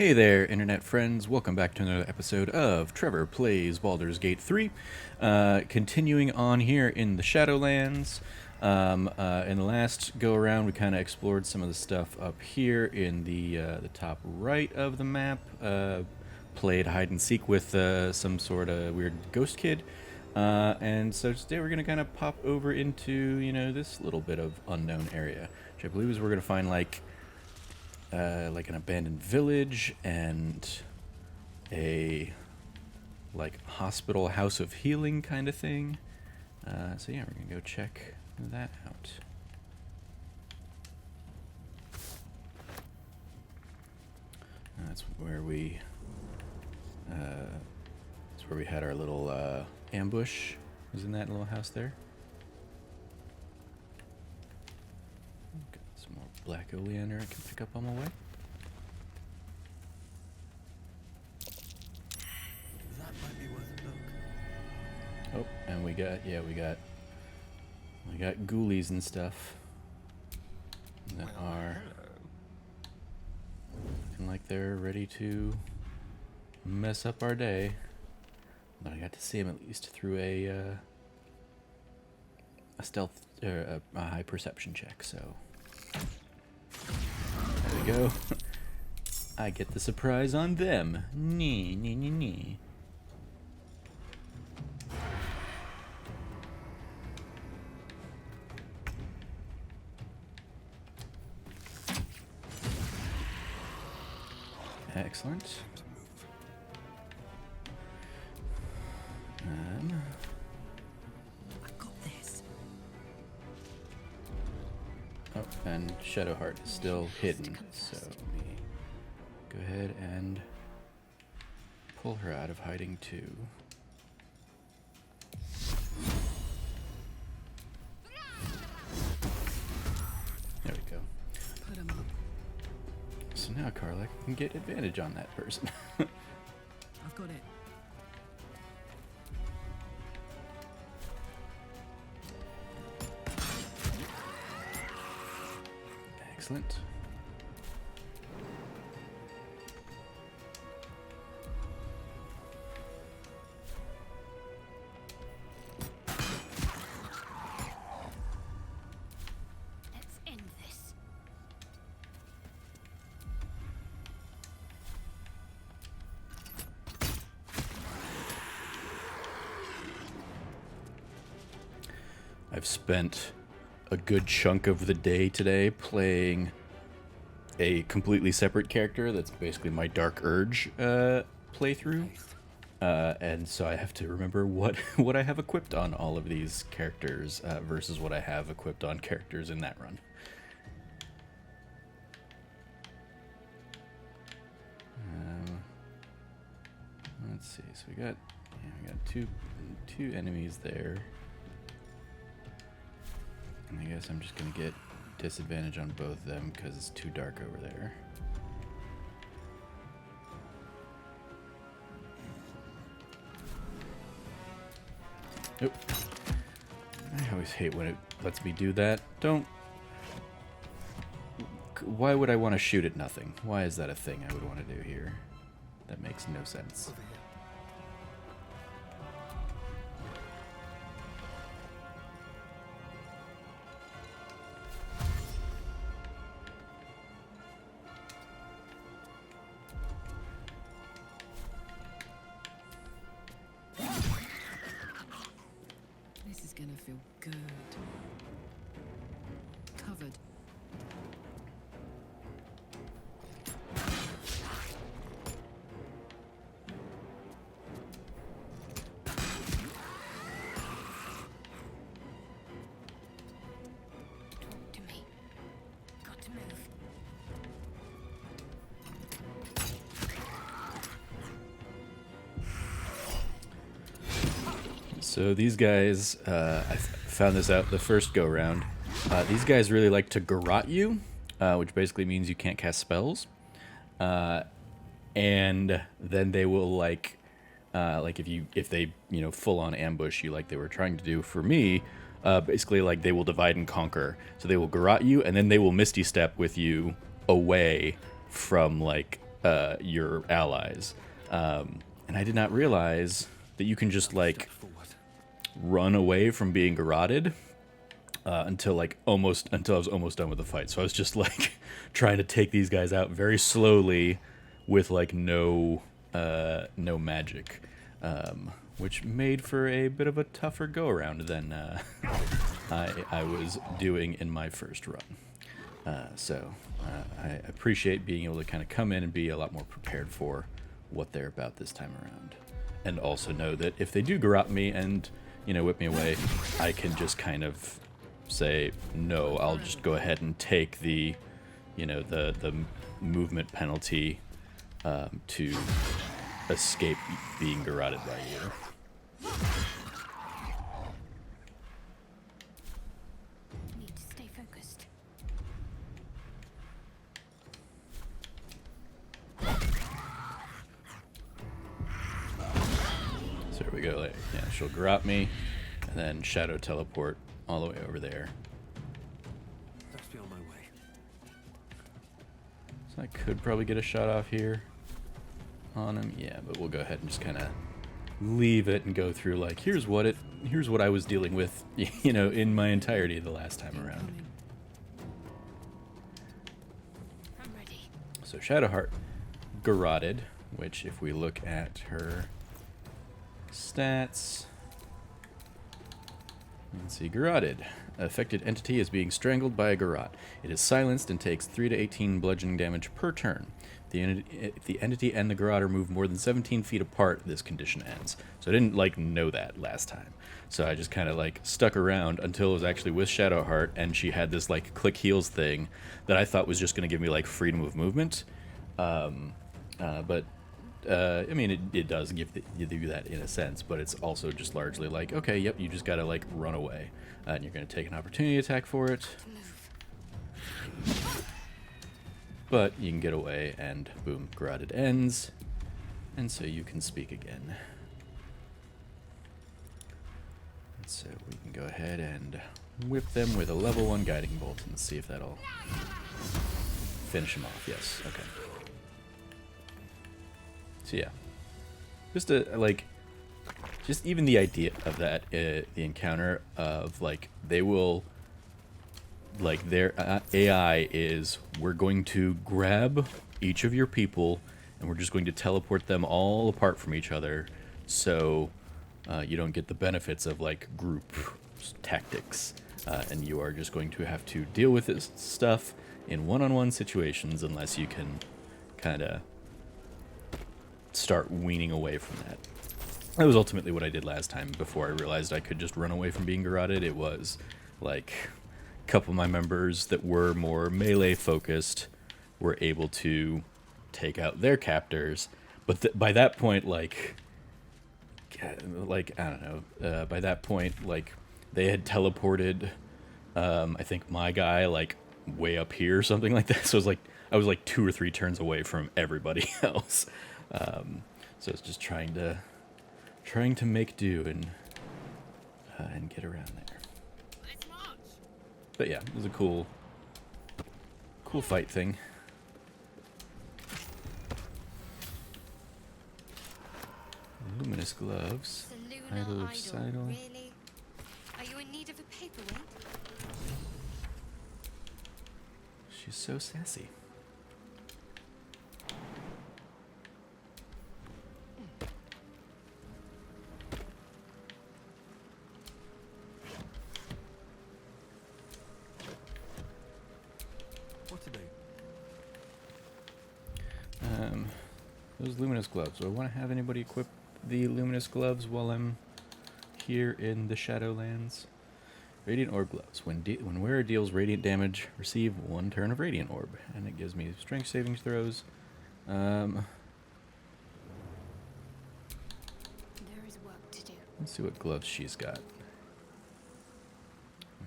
Hey there, internet friends. Welcome back to another episode of Trevor Plays Baldur's Gate 3. Continuing on here in the Shadowlands. In the last go-around, we kind of explored some of the stuff up here in the top right of the map. Played hide-and-seek with some sort of weird ghost kid. And so today we're going to kind of pop over into, this little bit of unknown area. Which I believe is we're going to find, like an abandoned village and a hospital house of healing kind of thing. So yeah, we're gonna go check that out. That's where we had our little ambush. Was in that little house there. Some more black oleander I can pick up on my way. That might be worth a look. Oh, and we got ghoulies and stuff that are looking like they're ready to mess up our day. But I got to see them at least through a stealth or a high perception check, so there we go. I get the surprise on them. Nee, nee, nee, nee. Excellent. I got this. Oh, and Shadowheart is still hidden, so let me go ahead and pull her out of hiding too. There we go. Put 'em up. So now Karlak can get advantage on that person. I've got it. Excellent. Let's end this. I've spent a good chunk of the day today playing a completely separate character that's basically my Dark Urge playthrough. And so I have to remember what I have equipped on all of these characters versus what I have equipped on characters in that run. Let's see. So we got two enemies there. And I guess I'm just gonna get disadvantage on both of them because it's too dark over there. Oop. I always hate when it lets me do that. Don't. Why would I want to shoot at nothing? Why is that a thing I would want to do here? That makes no sense. Over here. This is gonna feel good. Covered. Talk to me. Got to move. So these guys, I found this out the first go round. These guys really like to garrot you, which basically means you can't cast spells. And then they will if they full on ambush you like they were trying to do for me. Basically, like they will divide and conquer. So they will garrot you, and then they will misty step with you away from like your allies. And I did not realize that you can just like Forward. run away from being garroted until I was almost done with the fight. So I was just like trying to take these guys out very slowly with like no magic, which made for a bit of a tougher go around than I was doing in my first run. So I appreciate being able to kind of come in and be a lot more prepared for what they're about this time around, and also know that if they do garrot me and whip me away, I can just kind of say no. I'll just go ahead and take the the movement penalty to escape being garroted by you. Need to stay focused. So here we go. Like, yeah, she'll garrot me, and then shadow teleport all the way over there. Let's be on my way. So I could probably get a shot off here on him. Yeah, but we'll go ahead and just kind of leave it and go through like here's what I was dealing with, in my entirety the last time around. I'm ready. So Shadowheart garroted, which if we look at her stats, let's see, garroted. Affected entity is being strangled by a garrote. It is silenced and takes 3 to 18 bludgeoning damage per turn. If the entity and the garroter move more than 17 feet apart, this condition ends. So I didn't know that last time. So I just kind of stuck around until it was actually with Shadowheart, and she had this click heals thing that I thought was just going to give me freedom of movement. But I mean, it does give you that in a sense, but it's also just largely okay, yep, you just gotta run away, and you're gonna take an opportunity attack for it, but you can get away, and boom, garroted ends, and so you can speak again. And so we can go ahead and whip them with a level 1 guiding bolt and see if that'll finish them off. Yes, okay. So yeah, just just even the idea of that, the encounter of they will, their AI is, we're going to grab each of your people and we're just going to teleport them all apart from each other, so you don't get the benefits of group tactics, and you are just going to have to deal with this stuff in one-on-one situations unless you can kind of start weaning away from that. That was ultimately what I did last time before I realized I could just run away from being garroted. It was a couple of my members that were more melee focused were able to take out their captors, but by that point I don't know, by that point they had teleported I think my guy way up here or something like that, so it was I was 2 or 3 turns away from everybody else. So it's just trying to make do and get around there. But yeah, it was a cool fight thing. Luminous gloves. Idol of Sidle. Really? Are you in need of a paperweight? She's so sassy. What to do? Those luminous gloves. Do I want to have anybody equip the luminous gloves while I'm here in the Shadowlands? Radiant Orb gloves. When wearer deals radiant damage, receive 1 turn of Radiant Orb, and it gives me strength saving throws. There is work to do. Let's see what gloves she's got.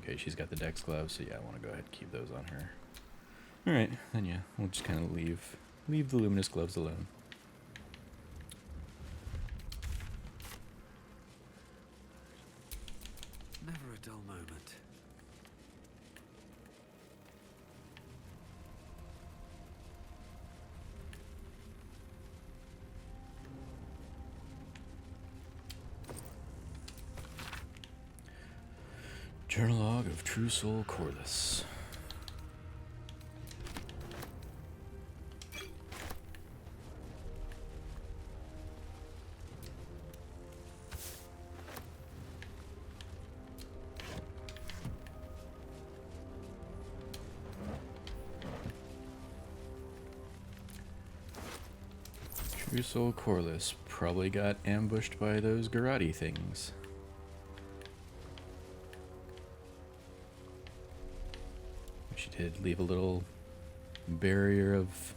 Okay, she's got the Dex gloves, so yeah, I want to go ahead and keep those on her. Alright, then yeah, we'll just kind of leave the luminous gloves alone. Never a dull moment. Journal log of True Soul Corliss. True Soul Corliss probably got ambushed by those Garrote things. She did leave a little barrier of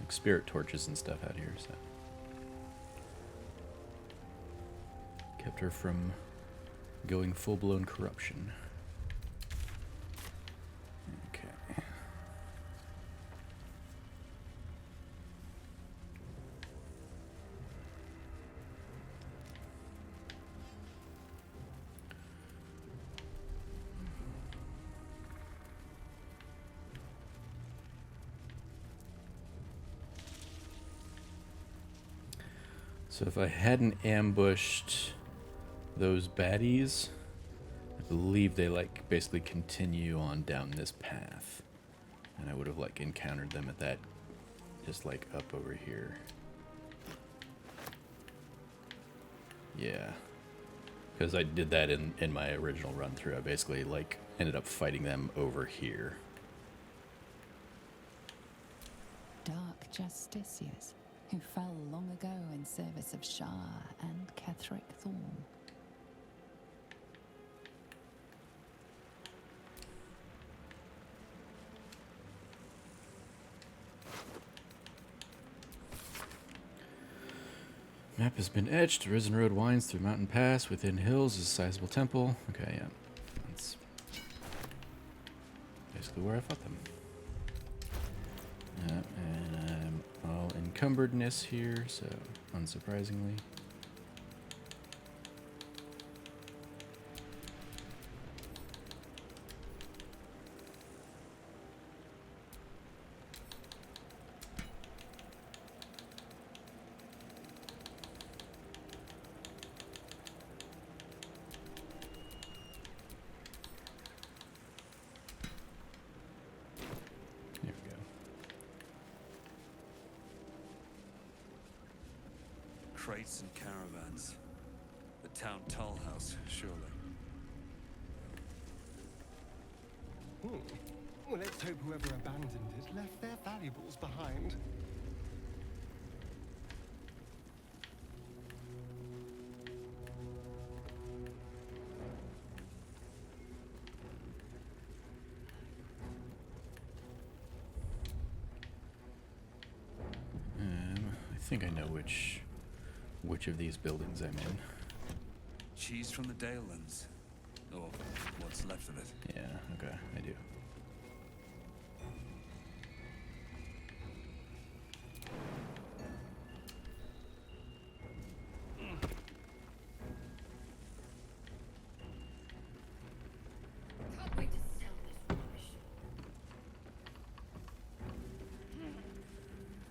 like spirit torches and stuff out here, so kept her from going full-blown corruption. Okay. So if I hadn't ambushed those baddies, I believe they like basically continue on down this path. And I would have like encountered them at that, just like up over here. Yeah. Because I did that in my original run through. I basically like ended up fighting them over here. Dark justiciars who fell long ago in service of Shah and Ketheric Thorm. Map has been etched. The Risen Road winds through Mountain Pass. Within hills is a sizable temple. Okay, yeah. That's basically where I fought them. And I'm all encumberdness here, so unsurprisingly. There we go. Crates and caravans. The town toll house, surely. Well, let's hope whoever abandoned it left their valuables behind. I think I know which of these buildings I'm in. Cheese from the Dalelands. Or what's left of it. Yeah, okay, I do. Can't wait to sell this rubbish.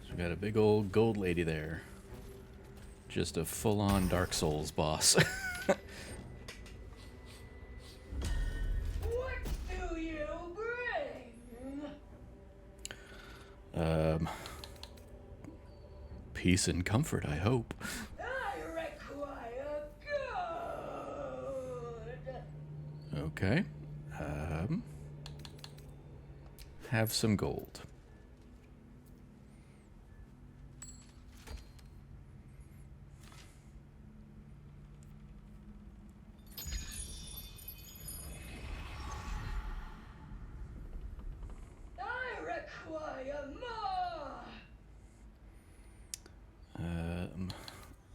So we got a big old gold lady there. Just a full-on Dark Souls boss. What do you bring? Peace and comfort, I hope. I require good. Okay. Have some gold. I require more.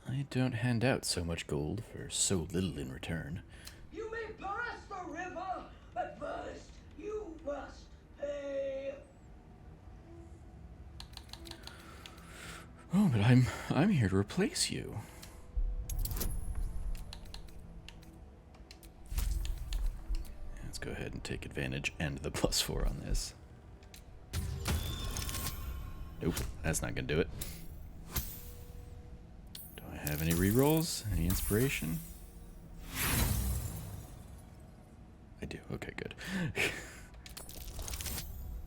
I don't hand out so much gold for so little in return. You may pass the river, but first you must pay. Oh, but I'm here to replace you. Let's go ahead and take advantage and the +4 on this. Nope, that's not gonna do it. Do I have any rerolls? Any inspiration? I do. Okay, good.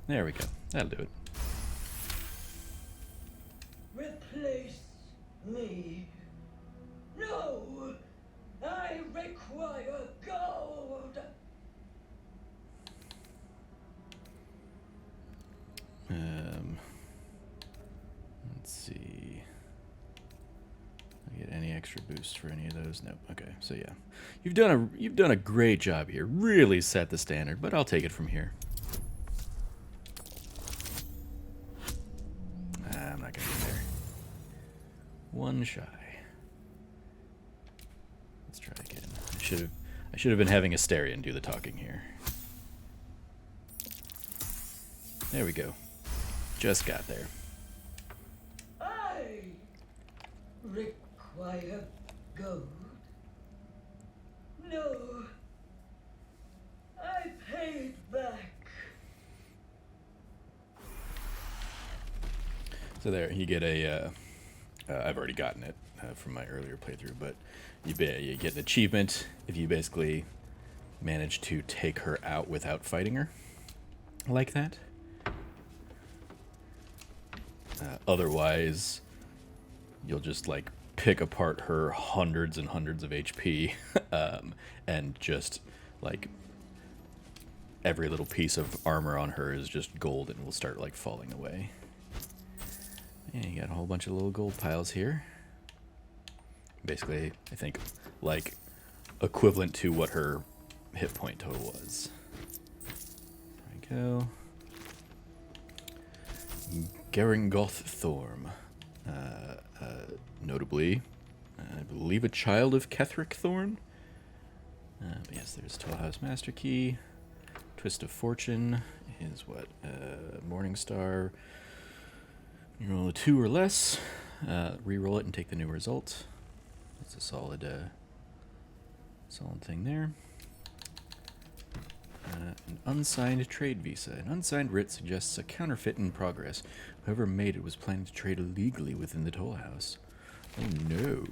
There we go. That'll do it. Replace me. No! I require gold! Let's see. I get any extra boost for any of those? Nope. Okay, so yeah, you've done a great job here. Really set the standard, but I'll take it from here. I'm not gonna get there. One shy. Let's try again. I should have been having Asterion do the talking here. There we go. Just got there. I require gold. No. I paid back. So there, you get a. I've already gotten it from my earlier playthrough, but you get an achievement if you basically manage to take her out without fighting her, like that. Otherwise, you'll just like pick apart her hundreds and hundreds of HP, and just like every little piece of armor on her is just gold and will start like falling away. And you got a whole bunch of little gold piles here. Basically, I think like equivalent to what her hit point total was. There we go. Geringoth Thorm. Notably, I believe a child of Ketheric Thorn. But yes, there's Tollhouse Master Key. Twist of Fortune is what? Morningstar. You roll a 2 or less. Re-roll it and take the new result. That's a solid thing there. An unsigned trade visa. An unsigned writ suggests a counterfeit in progress. Whoever made it was planning to trade illegally within the toll house. Oh no.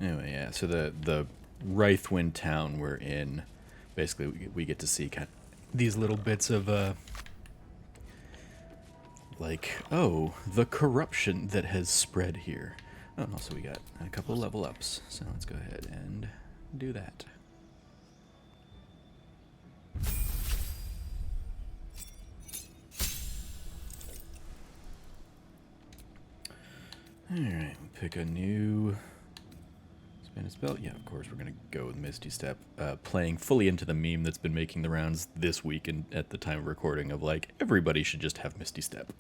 Anyway, yeah, so the Reitham town we're in, basically we get to see kind of these little bits of like, oh, the corruption that has spread here. Oh, and also we got a couple of level ups, so let's go ahead and do that. Alright, we'll pick a new spin a spell. Yeah, of course we're going to go with Misty Step. Playing fully into the meme that's been making the rounds this week and at the time of recording of like, everybody should just have Misty Step.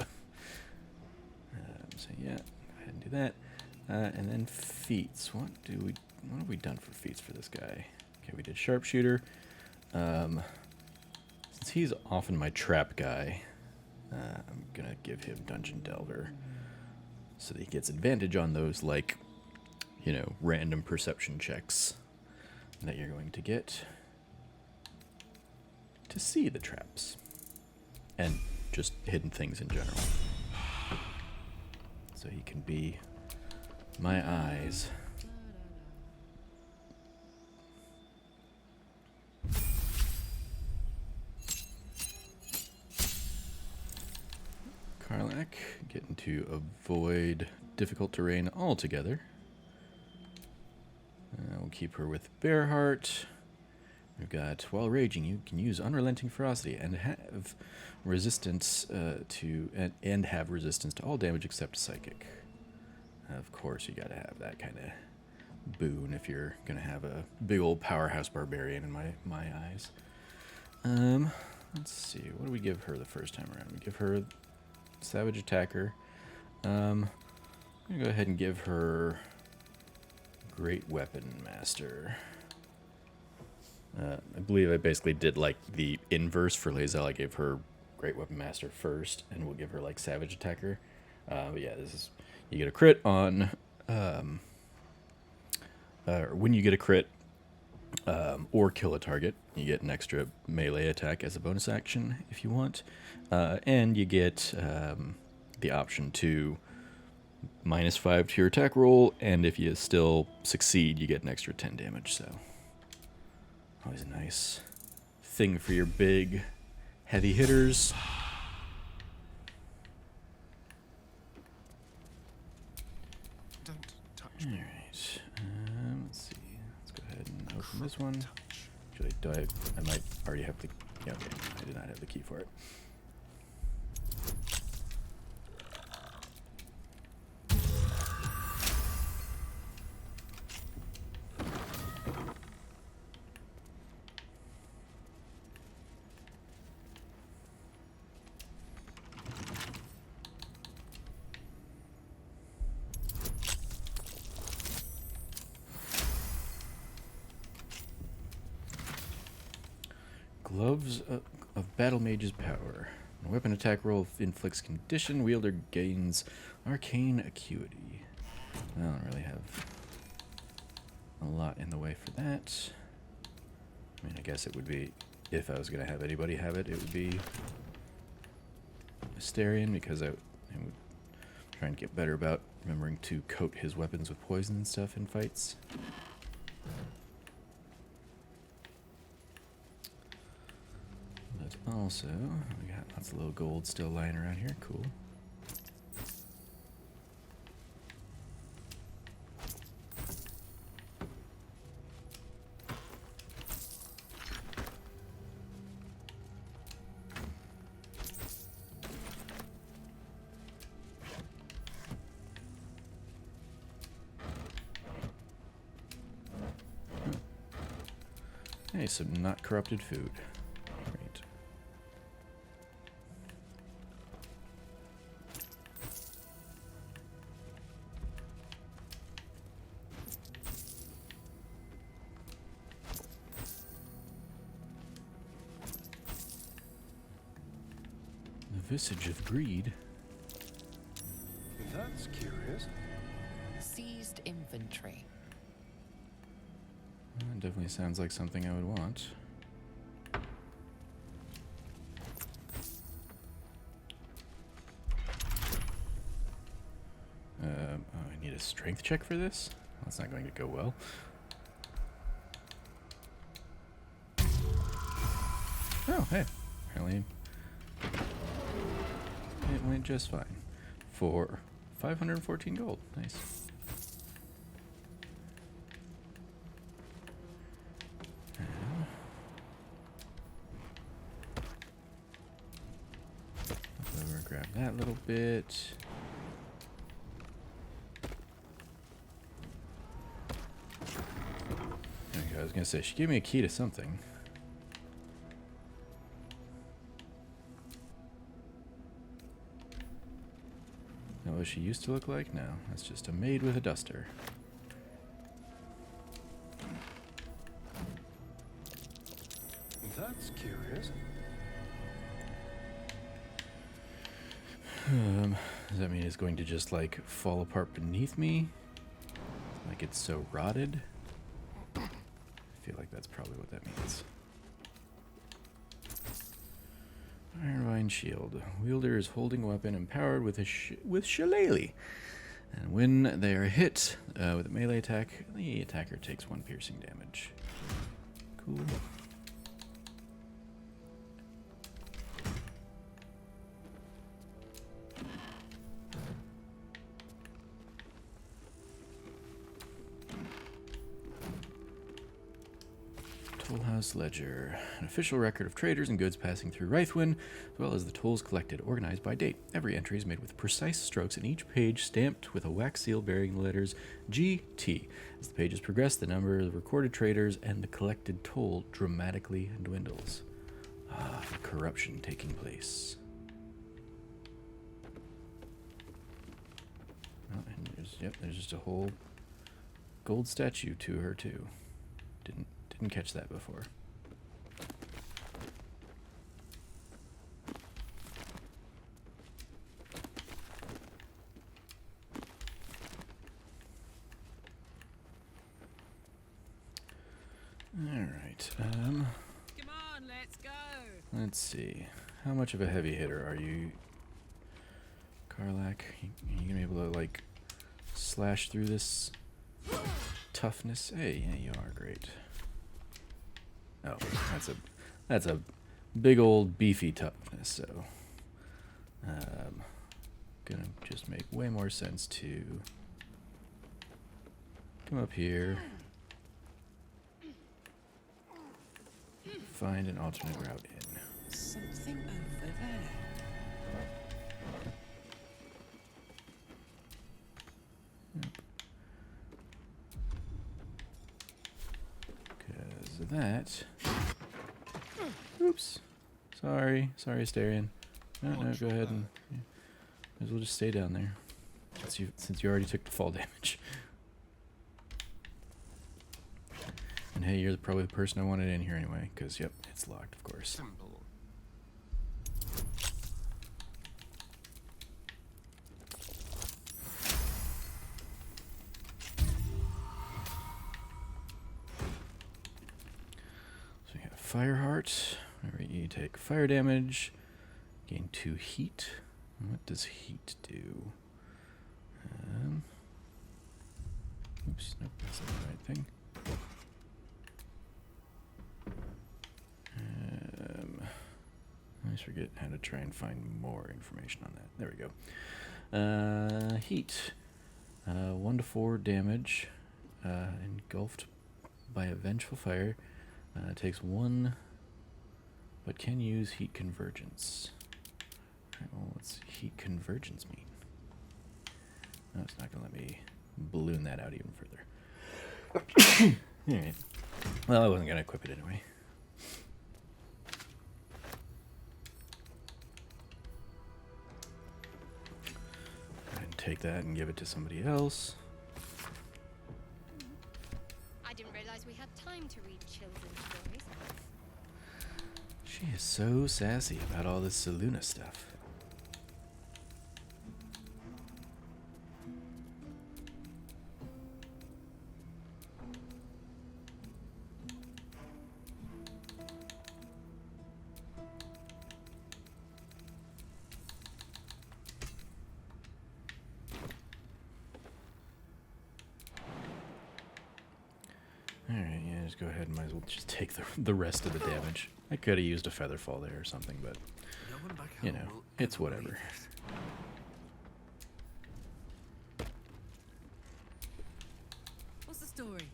So yeah, go ahead and do that. And then feats. What have we done for feats for this guy? Okay, we did Sharpshooter. Since he's often my trap guy, I'm going to give him Dungeon Delver. So that he gets advantage on those, like, you know, random perception checks that you're going to get to see the traps. And just hidden things in general. So he can be my eyes. Karlach, getting to avoid difficult terrain altogether. We'll keep her with Bearheart. We've got, while raging, you can use Unrelenting Ferocity and have resistance and have resistance to all damage except psychic. Of course, you gotta have that kind of boon if you're gonna have a big old powerhouse barbarian in my eyes. Let's see, what do we give her the first time around? We give her Savage Attacker. I'm gonna go ahead and give her Great Weapon Master. I believe I basically did like the inverse for Lae'zel. I gave her Great Weapon Master first, and we'll give her like Savage Attacker. But yeah, this is, you get a crit on when you get a crit or kill a target, you get an extra melee attack as a bonus action if you want, and you get the option to -5 to your attack roll, and if you still succeed, you get an extra 10 damage, so always a nice thing for your big, heavy hitters. Don't touch me. Alright, let's see. Let's go ahead and open this one. Touch. Actually, do I might already have the... Yeah, okay, I did not have the key for it. Gloves of Battle Mage's Power. When a weapon attack roll inflicts condition, wielder gains arcane acuity. I don't really have a lot in the way for that. I mean, I guess it would be, if I was going to have anybody have it, it would be Asterion, because I would try and get better about remembering to coat his weapons with poison and stuff in fights. But also, we got lots of little gold still lying around here. Cool. Hey, some not corrupted food. Great. The Visage of Greed. That's curious. Seized inventory. That definitely sounds like something I would want. Oh, I need a strength check for this? That's not going to go well. Oh, hey. Apparently it went just fine. For 514 gold. Nice. Over, grab that little bit. Okay, I was gonna say she gave me a key to something. That what she used to look like? No, that's just a maid with a duster. That's curious. Does that mean it's going to just like fall apart beneath me? Like it's so rotted? I feel like that's probably what that means. Ironvine Shield. Wielder is holding a weapon empowered with with Shillelagh. And when they are hit with a melee attack, the attacker takes 1 piercing damage. Cool. Tollhouse Ledger. An official record of traders and goods passing through Reitham, as well as the tolls collected, organized by date. Every entry is made with precise strokes, and each page stamped with a wax seal bearing the letters GT. As the pages progress, the number of recorded traders and the collected toll dramatically dwindles. Ah, corruption taking place. Oh, and there's just a whole gold statue to her too. Didn't catch that before. All right. Come on, let's go. Let's see. How much of a heavy hitter are you, Karlak? You gonna be able to like slash through this toughness. Hey, yeah, you are great. Oh, that's a big old beefy toughness. So, gonna just make way more sense to come up here, find an alternate route in. Something over there. Because of that. Oops. Sorry, Astarion. No, go ahead and might as well just stay down there. Since you already took the fall damage. And hey, you're probably the person I wanted in here anyway, because yep, it's locked, of course. Simple. So we got Fireheart. Whenever you take fire damage, gain 2 heat. What does heat do? Oops, nope, that's not the right thing. I always forget how to try and find more information on that. There we go. Heat. 1 to 4 damage. Engulfed by a vengeful fire. Takes 1, but can use heat convergence. Alright, well, what's heat convergence mean? No, it's not going to let me balloon that out even further. Alright. Well, I wasn't going to equip it anyway. And take that and give it to somebody else. I didn't realize we had time to read children's stories. She is so sassy about all this Seluna stuff. Alright, yeah, just go ahead and might as well just take the rest of the damage. I could have used a Featherfall there or something, but, No one back you home know, will it's ever whatever. believe this. What's the story?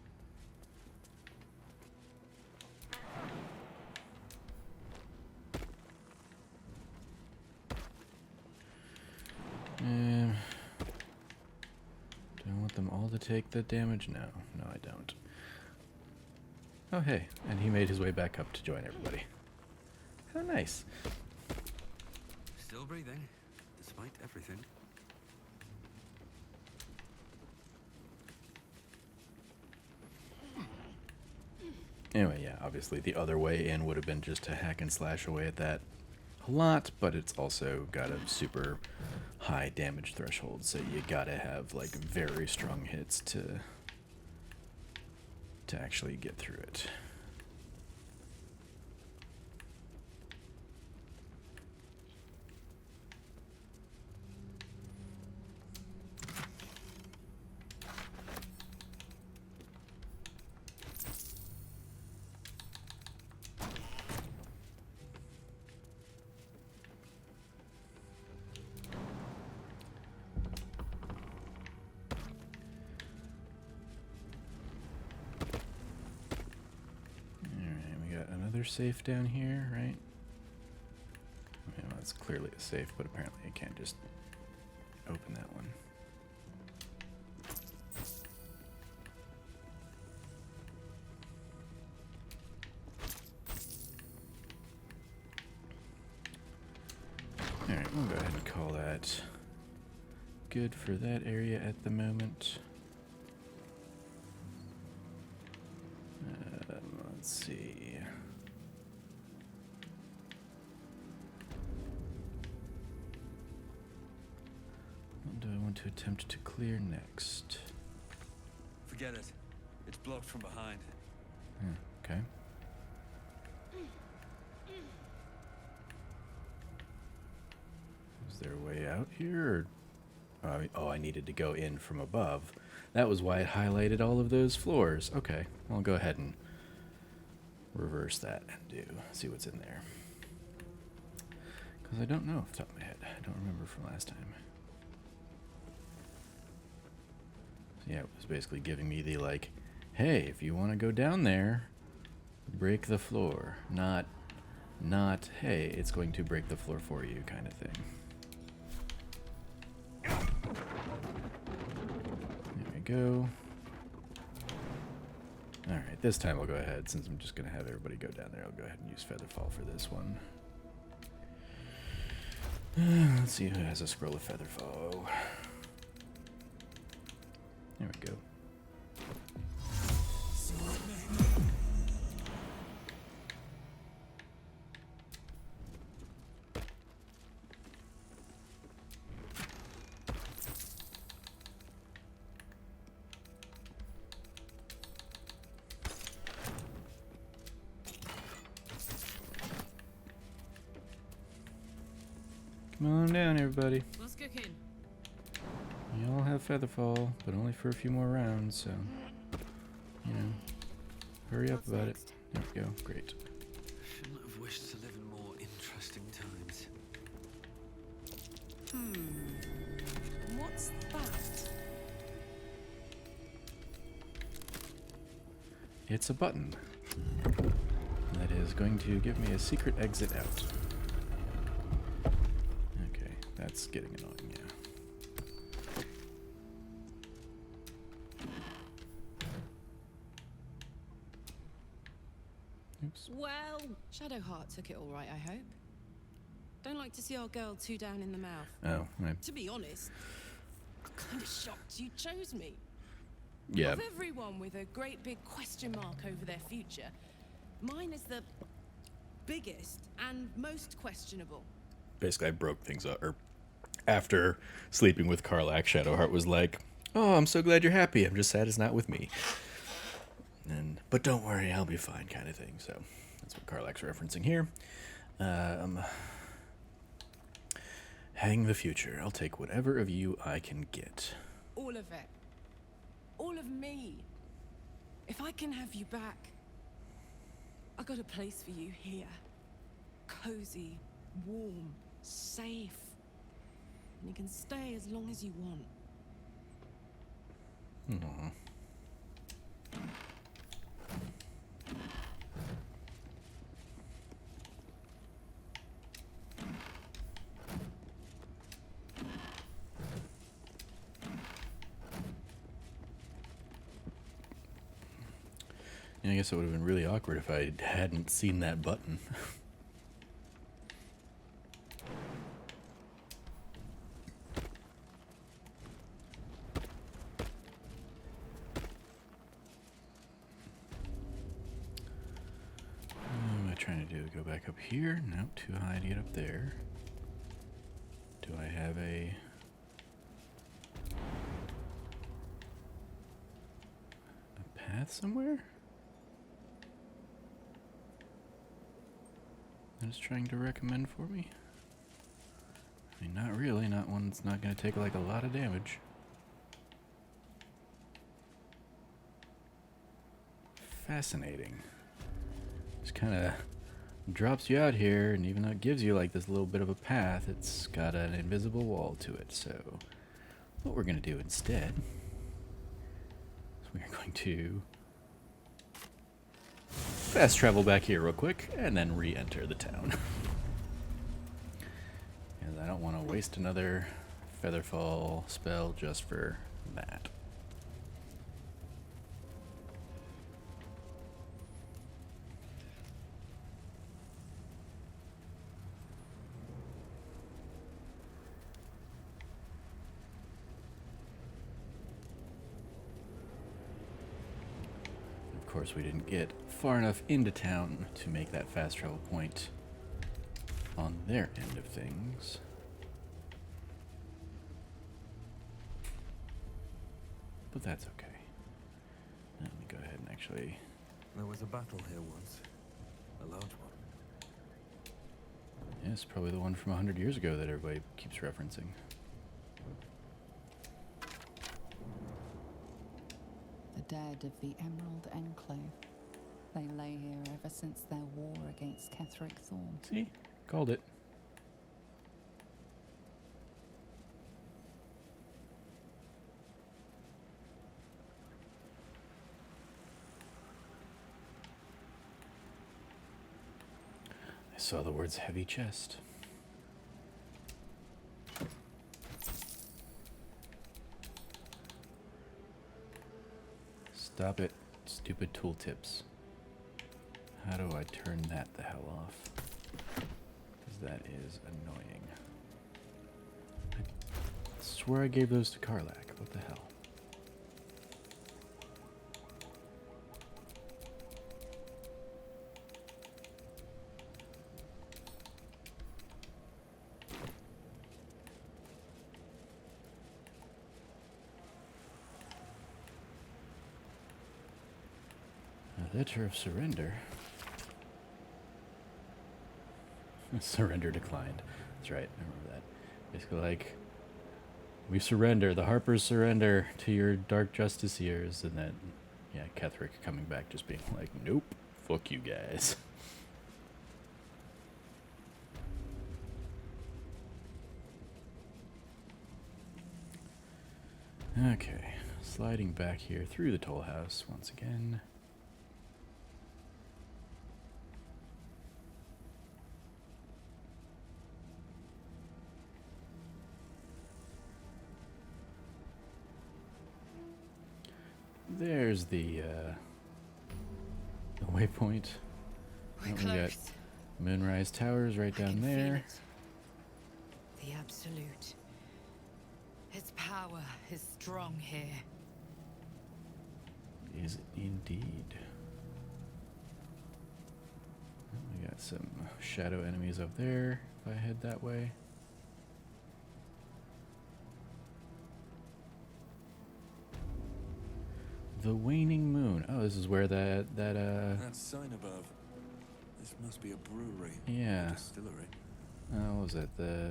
Do I want them all to take the damage? No, I don't. Oh, hey, and he made his way back up to join everybody. How nice. Still breathing, despite everything. Anyway, yeah, obviously the other way in would have been just to hack and slash away at that a lot, but it's also got a super high damage threshold, so you gotta have like very strong hits to actually get through it. Safe down here, right? Well, that's clearly a safe, but apparently I can't just open that one. Alright, we'll go ahead and call that good for that area at the moment. Let's see. What do I want to attempt to clear next? Forget it. It's blocked from behind. Okay. Is there a way out here? Or... Oh, I needed to go in from above. That was why it highlighted all of those floors. Okay, I'll go ahead and reverse that and see what's in there. Because I don't know off the top of my head. I don't remember from last time. So yeah, it was basically giving me the like, hey, if you want to go down there, break the floor. Not, hey, it's going to break the floor for you kind of thing. There we go. Alright, this time I'll go ahead, since I'm just going to have everybody go down there, I'll go ahead and use Featherfall for this one. Let's see who has a scroll of Featherfall. There we go. Come on down, everybody. What's cooking? You all have Featherfall, but only for a few more rounds, so, you know, hurry up about it. There we go, great. Shouldn't have wished to live in more interesting times. What's that? It's a button that is going to give me a secret exit out. Okay, that's getting annoying, yeah. Oops. Well, Shadowheart took it all right, I hope. Don't like to see our girl too down in the mouth. Oh, To be honest, I'm kind of shocked you chose me. yeah. Of everyone with a great big question mark over their future, mine is the biggest and most questionable. Basically, I broke things up. Or after sleeping with Karlach, Shadowheart was like, "Oh, I'm so glad you're happy. I'm just sad it's not with me." And but don't worry, I'll be fine, kind of thing. So that's what Karlach's referencing here. Hang the future. I'll take whatever of you I can get. All of it. All of me. If I can have you back, I got a place for you here. Cozy, warm, safe. And you can stay as long as you want. Aww. Yeah, I guess it would have been really awkward if I hadn't seen that button. What am I trying to do? Go back up here? No, too high to get up there. Do I have a path somewhere? That it's trying to recommend for me? I mean, not really. Not one that's not going to take like a lot of damage. Fascinating. Just kind of drops you out here, and even though it gives you like this little bit of a path, it's got an invisible wall to it. So what we're going to do instead is we're going to fast travel back here real quick and then re-enter the town. And I don't want to waste another Featherfall spell just for that. Of course, we didn't get far enough into town to make that fast travel point on their end of things. But that's okay. Let me go ahead and actually... There was a battle here once. A large one. Yeah, it's probably the one from 100 years ago that everybody keeps referencing. dead of the Emerald Enclave. They lay here ever since their war against Ketheric Thorm. See? Called it. I saw the words heavy chest. Stop it, stupid tooltips. How do I turn that the hell off? Because that is annoying. I swear I gave those to Karlak. What the hell? A letter of surrender. Surrender declined. That's right, I remember that. Basically like, we surrender, the Harpers surrender to your dark justiciars, and then, yeah, Ketheric coming back just being like, nope, fuck you guys. Okay, sliding back here through the toll house once again. There's the waypoint. We're Oh, we got close. Moonrise Towers right I down can feel there. it. The Absolute. Its power is strong here. Is indeed. We got some shadow enemies up there if I head that way. The waning moon. Oh, this is where that That sign above. This must be a brewery. Yeah. Or distillery. what was that? The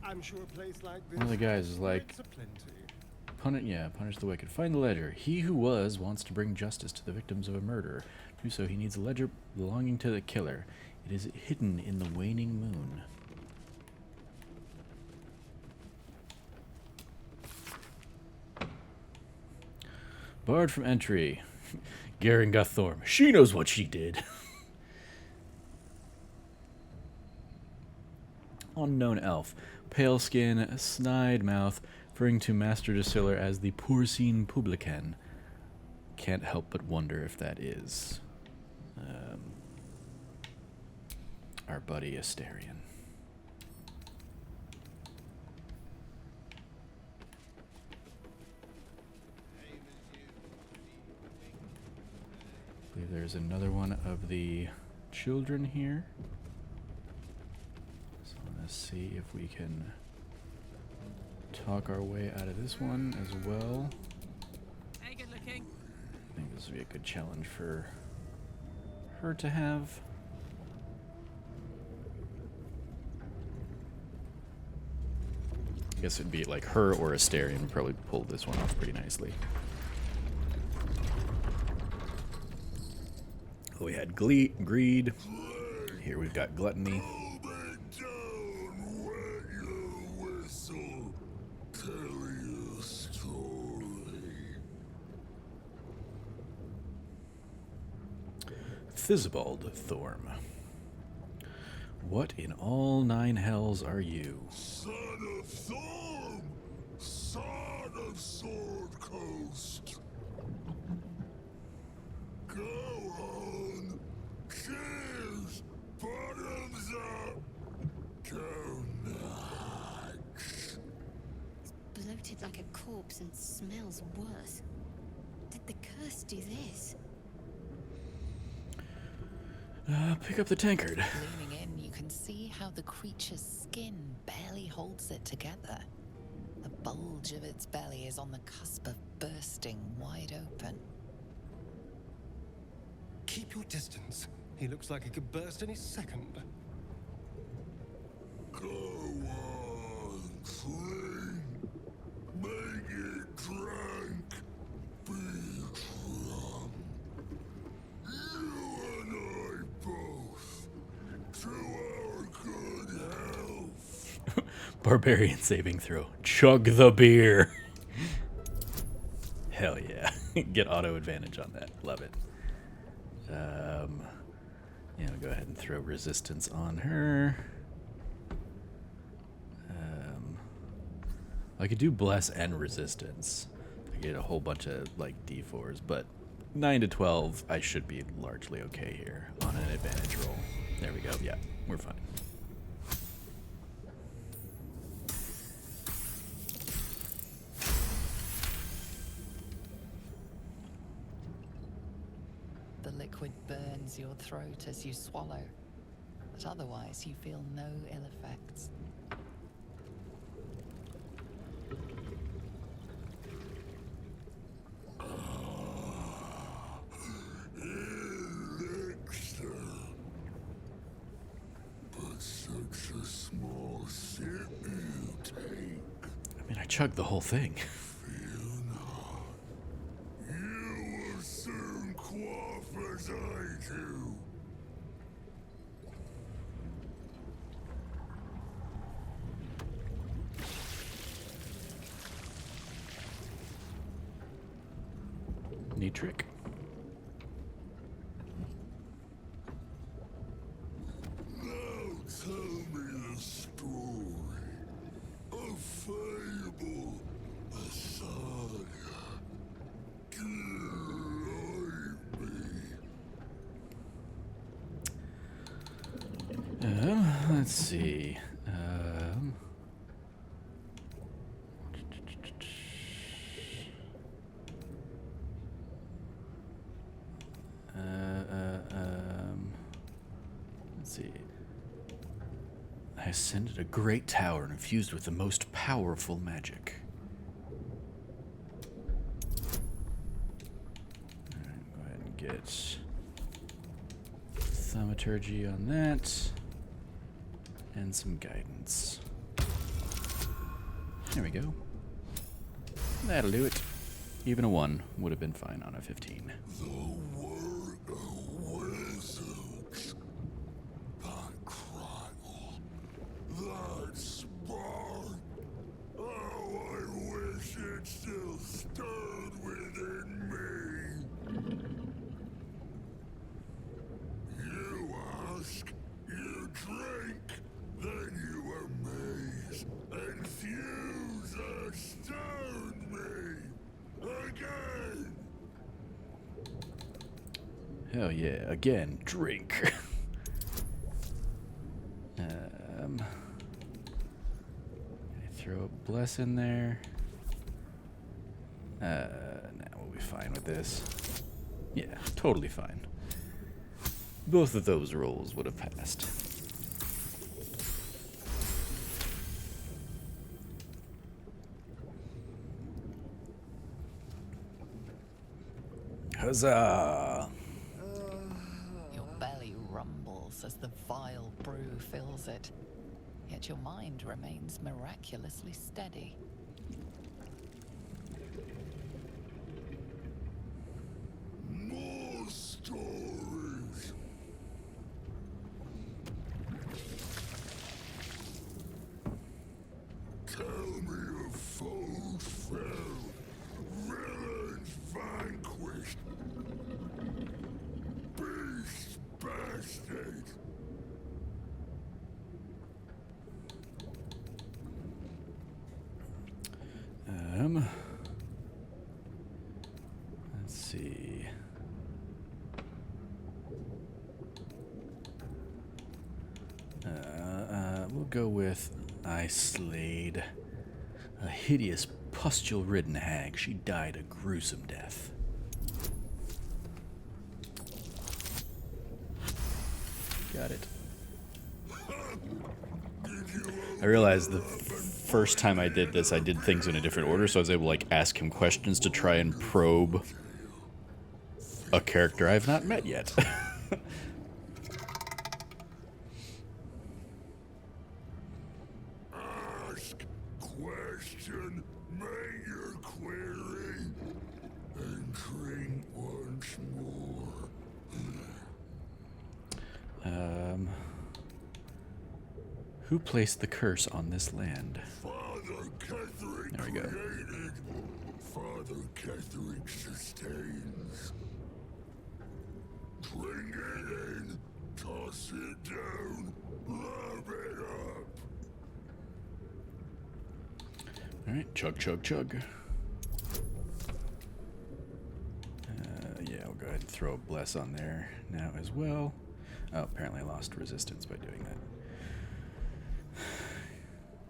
I'm sure a place like this. one of the guys is like, It's a plenty. punish the wicked. Find the ledger. He who wants to bring justice to the victims of a murder. To do so, he needs a ledger belonging to the killer. It is hidden in the waning moon. Barred from entry. Garen Thorm. She knows what she did. Unknown elf. Pale skin, snide mouth, referring to Master Distiller as the porcine publican. Can't help but wonder if that is our buddy Astarion. I believe there's another one of the children here. So let's see if we can talk our way out of this one as well. Hey, good looking. I think this would be a good challenge for her to have. I guess it'd be like her or Astarion would probably pull this one off pretty nicely. We had greed. Here we've got gluttony. Thisbald Thorm. What in all nine hells are you? Son of Thorm! Son of Sword Coast! Go on! Cheers! Bottoms up! Go nuts! Bloated like a corpse and smells worse. Did the curse do this? Pick up the tankard. Leaning in, you can see how the creature's skin barely holds it together. The bulge of its belly is on the cusp of bursting wide open. Keep your distance. He looks like he could burst any second. Go on, clean! Make it drink! Be Barbarian saving throw. Chug the beer. Hell yeah. Get auto advantage on that. Love it. Yeah, we'll go ahead and throw resistance on her. I could do bless and resistance. I get a whole bunch of like d4s, but 9 to 12, I should be largely okay here on an advantage roll. There we go. Yeah, we're fine. The liquid burns your throat as you swallow, but otherwise you feel no ill effects. Elixir. But such a small sip you take. I mean, I chugged the whole thing. Fear not. You will soon quaff as I do. Neat trick. Now tell me the story. A fable, a saga. Delight me. Let's see. Let's see. I ascended a great tower and infused with the most powerful magic. Alright, go ahead and get thaumaturgy on that. And some guidance. There we go. That'll do it. Even a 1 would have been fine on a 15. The word of wizards. That crackle. That spark. Oh, I wish it still stirred within me. You ask, you drink, then you amaze, enthuse, astound me. Again! Hell yeah, again, drink. I throw a bless in there. Nah, we'll be fine with this. Yeah, totally fine. Both of those rolls would have passed. Huzzah! Your belly rumbles as the vile brew fills it, yet your mind remains miraculously steady. More stories. Tell me of foes fell, villains vanquished, beasts bested. Let's see. We'll go with I slayed a hideous pustule-ridden hag. She died a gruesome death. Got it. I realized the first time I did this, I did things in a different order, so I was able to like ask him questions to try and probe a character I've not met yet. Ask, question, make your query, and drink once more. Who placed the curse on this land? Father Ketherick There we go. created. Father Ketherick sustains. Bring it in. Toss it down. Love it up. Alright, chug, chug, chug. Yeah, we'll go ahead and throw a bless on there now as well. Oh, apparently I lost resistance by doing that.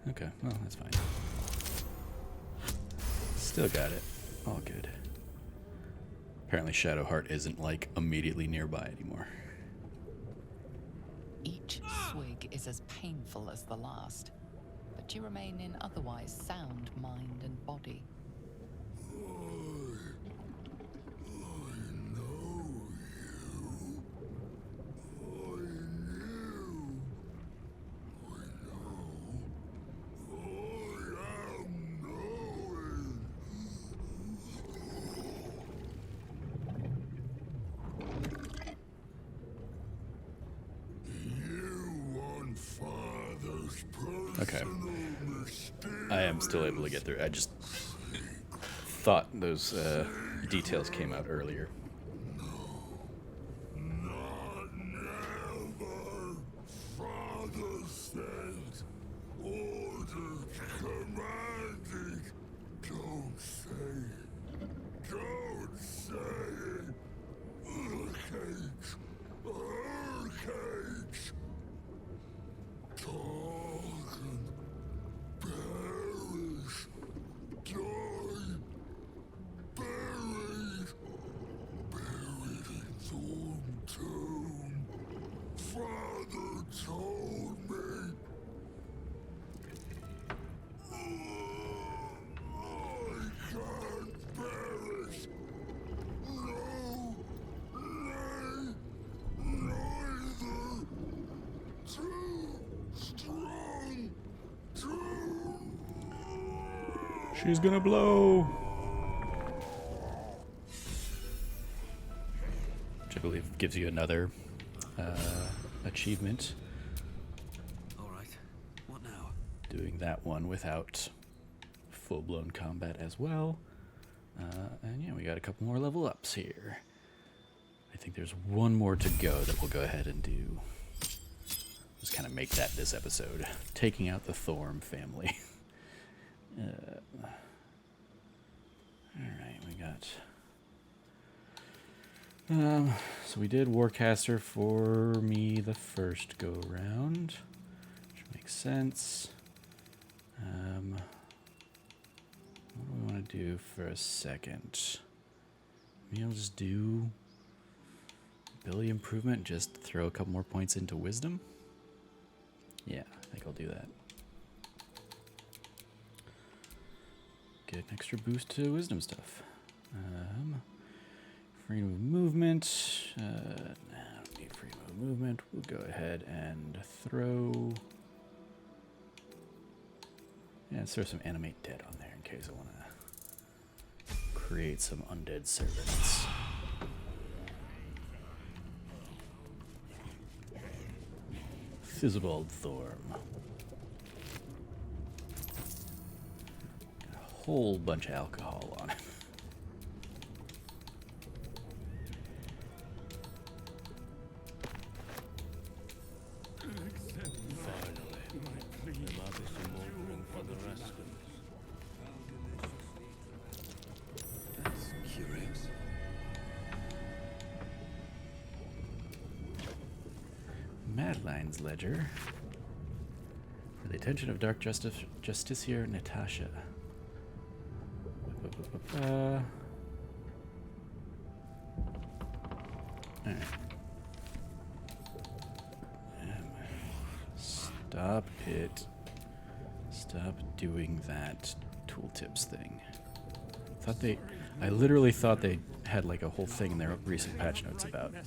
Okay, well, that's fine. Still got it. All good. Apparently Shadowheart isn't, like, immediately nearby anymore. Each swig is as painful as the last, but you remain in otherwise sound mind and body. Okay. I am still able to get through. I just thought those details came out earlier. Not never. Father says. Orders commanded. Don't say it. Don't say it. Earthquakes. Earthquakes. Talking. Perish. Die. Buried. Buried in Thorm tomb. Father told me. I can't perish. No. Nay. Neither. Too strong. Too. She's gonna blow. Which I believe gives you another achievement. All right. What now? Doing that one without full-blown combat as well. And yeah, we got a couple more level ups here. I think there's one more to go that we'll go ahead and do. Just kind of make that this episode. Taking out the Thorm family. Alright, we got... so we did Warcaster for me the first go-round, which makes sense. What do we want to do for a second? Maybe I'll just do ability improvement, just throw a couple more points into wisdom. Yeah, I think I'll do that. Get an extra boost to wisdom stuff. Freedom of movement. No, I don't need freedom of movement. We'll go ahead and throw... Yeah, let's throw some animate dead on there in case I want to create some undead servants. Fizzbald Thorm. Got a whole bunch of alcohol on it. Madeline's Ledger. For the attention of Dark Justiciar Natasha. Alright. Stop it. Stop doing that tooltips thing. I literally thought they had like a whole thing in their recent patch notes about that.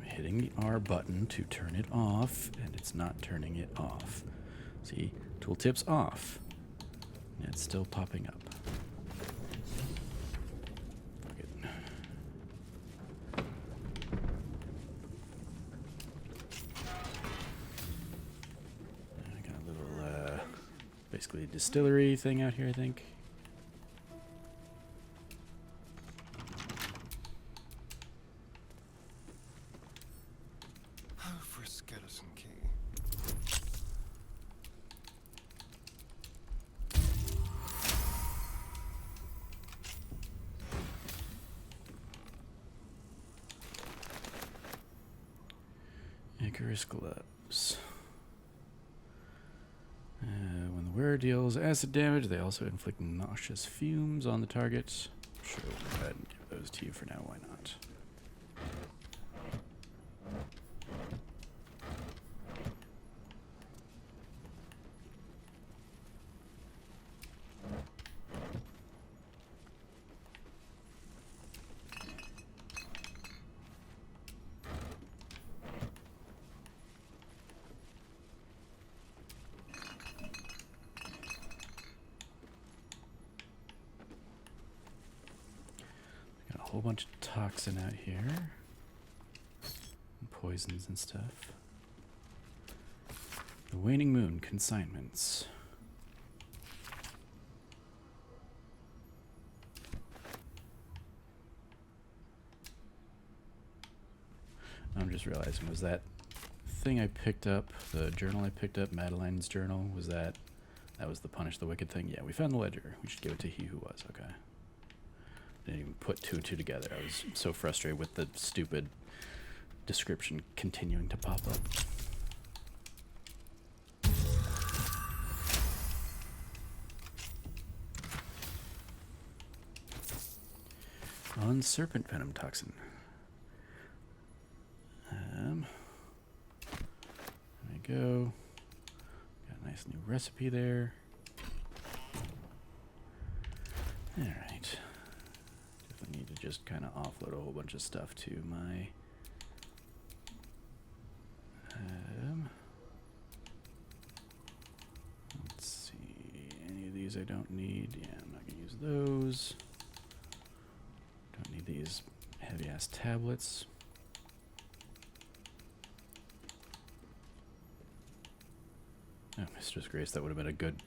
Hitting the R button to turn it off, and it's not turning it off. See, tooltips off. It's still popping up. Fuck it. I got a little, basically a distillery thing out here, I think. For a skeleton key. Icarus gloves. When the wearer deals acid damage, they also inflict nauseous fumes on the target. Sure, we'll go ahead and give those to you for now. Why not? Got a whole bunch of toxin out here. And poisons and stuff. The Waning Moon consignments. I'm just realizing, was that thing I picked up, the journal I picked up, Madeline's journal, was that was the Punish the Wicked thing? Yeah, we found the ledger. We should give it to He Who Was. Okay. Didn't even put two and two together. I was so frustrated with the stupid description continuing to pop up. On serpent venom toxin. There we go. Got a nice new recipe there. Alright. Definitely need to just kind of offload a whole bunch of stuff to my... let's see. Any of these I don't need. Yeah, I'm not going to use those. Don't need these heavy-ass tablets. Oh, Mistress Grace, that would have been a good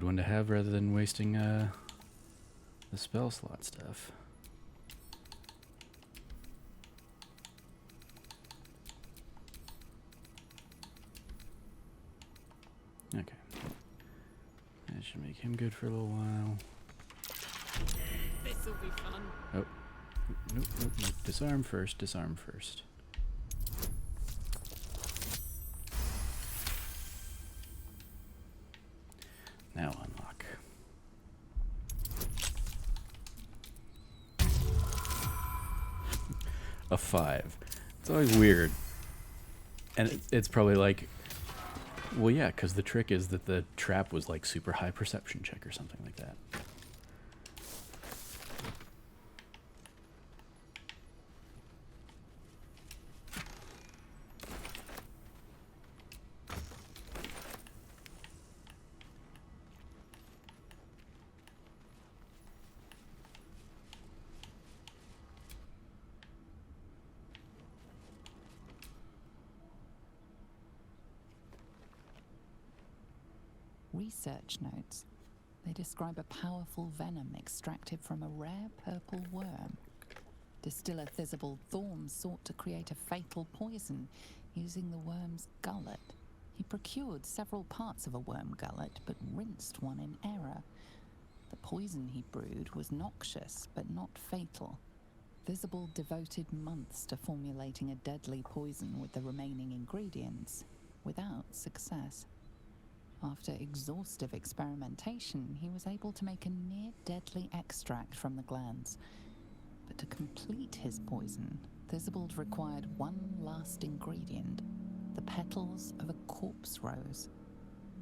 one to have rather than wasting the spell slot stuff. Okay. That should make him good for a little while. This'll be fun. Oh. Nope, nope, nope. Disarm first, disarm first. Now unlock. A 5. It's always weird. And it's probably like, well, yeah, because the trick is that the trap was like super high perception check or something like that. Research notes. They describe a powerful venom extracted from a rare purple worm. Distiller Thizabald Thorm sought to create a fatal poison using the worm's gullet. He procured several parts of a worm gullet, but rinsed one in error. The poison he brewed was noxious, but not fatal. Thizabald devoted months to formulating a deadly poison with the remaining ingredients, without success. After exhaustive experimentation, he was able to make a near-deadly extract from the glands. But to complete his poison, Thizabald required one last ingredient, the petals of a corpse rose.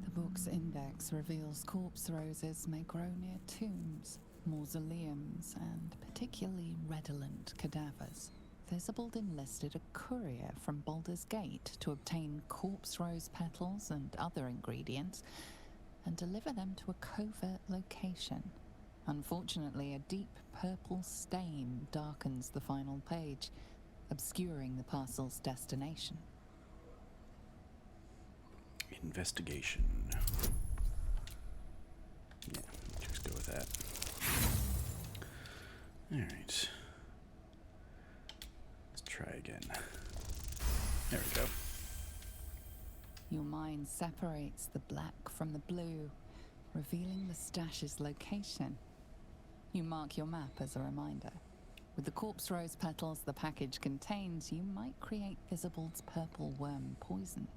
The book's index reveals corpse roses may grow near tombs, mausoleums, and particularly redolent cadavers. Thizabald enlisted a courier from Baldur's Gate to obtain corpse rose petals and other ingredients, and deliver them to a covert location. Unfortunately, a deep purple stain darkens the final page, obscuring the parcel's destination. Investigation. Yeah, just go with that. Alright. Let's try again. There we go. Your mind separates the black from the blue, revealing the stash's location. You mark your map as a reminder. With the corpse rose petals the package contains, you might create Isabel's purple worm poison.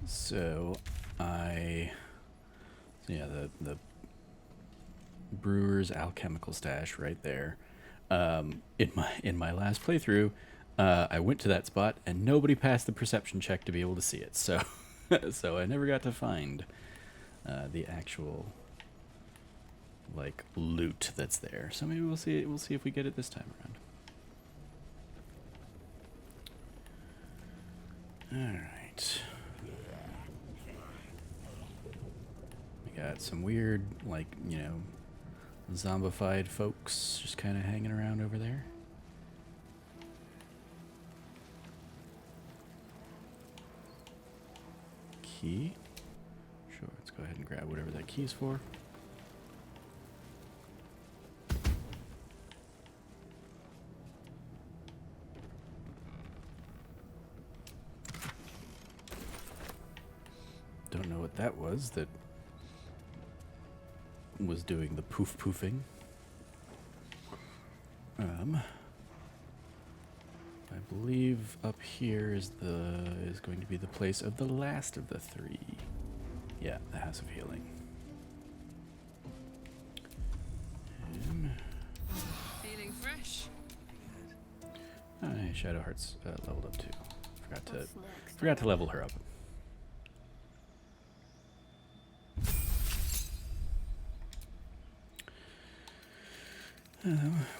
So, the brewer's alchemical stash right there. In my last playthrough, I went to that spot and nobody passed the perception check to be able to see it. So, so I never got to find the actual like loot that's there. So maybe we'll see. We'll see if we get it this time around. All right. We got some weird, like, you know, zombified folks just kind of hanging around over there. Key. Sure, let's go ahead and grab whatever that key's for. Don't know what that was that was doing the poof poofing. I believe up here is going to be the place of the last of the three. Yeah, the House of Healing. Feeling fresh. Shadowheart's leveled up too. Forgot to level her up.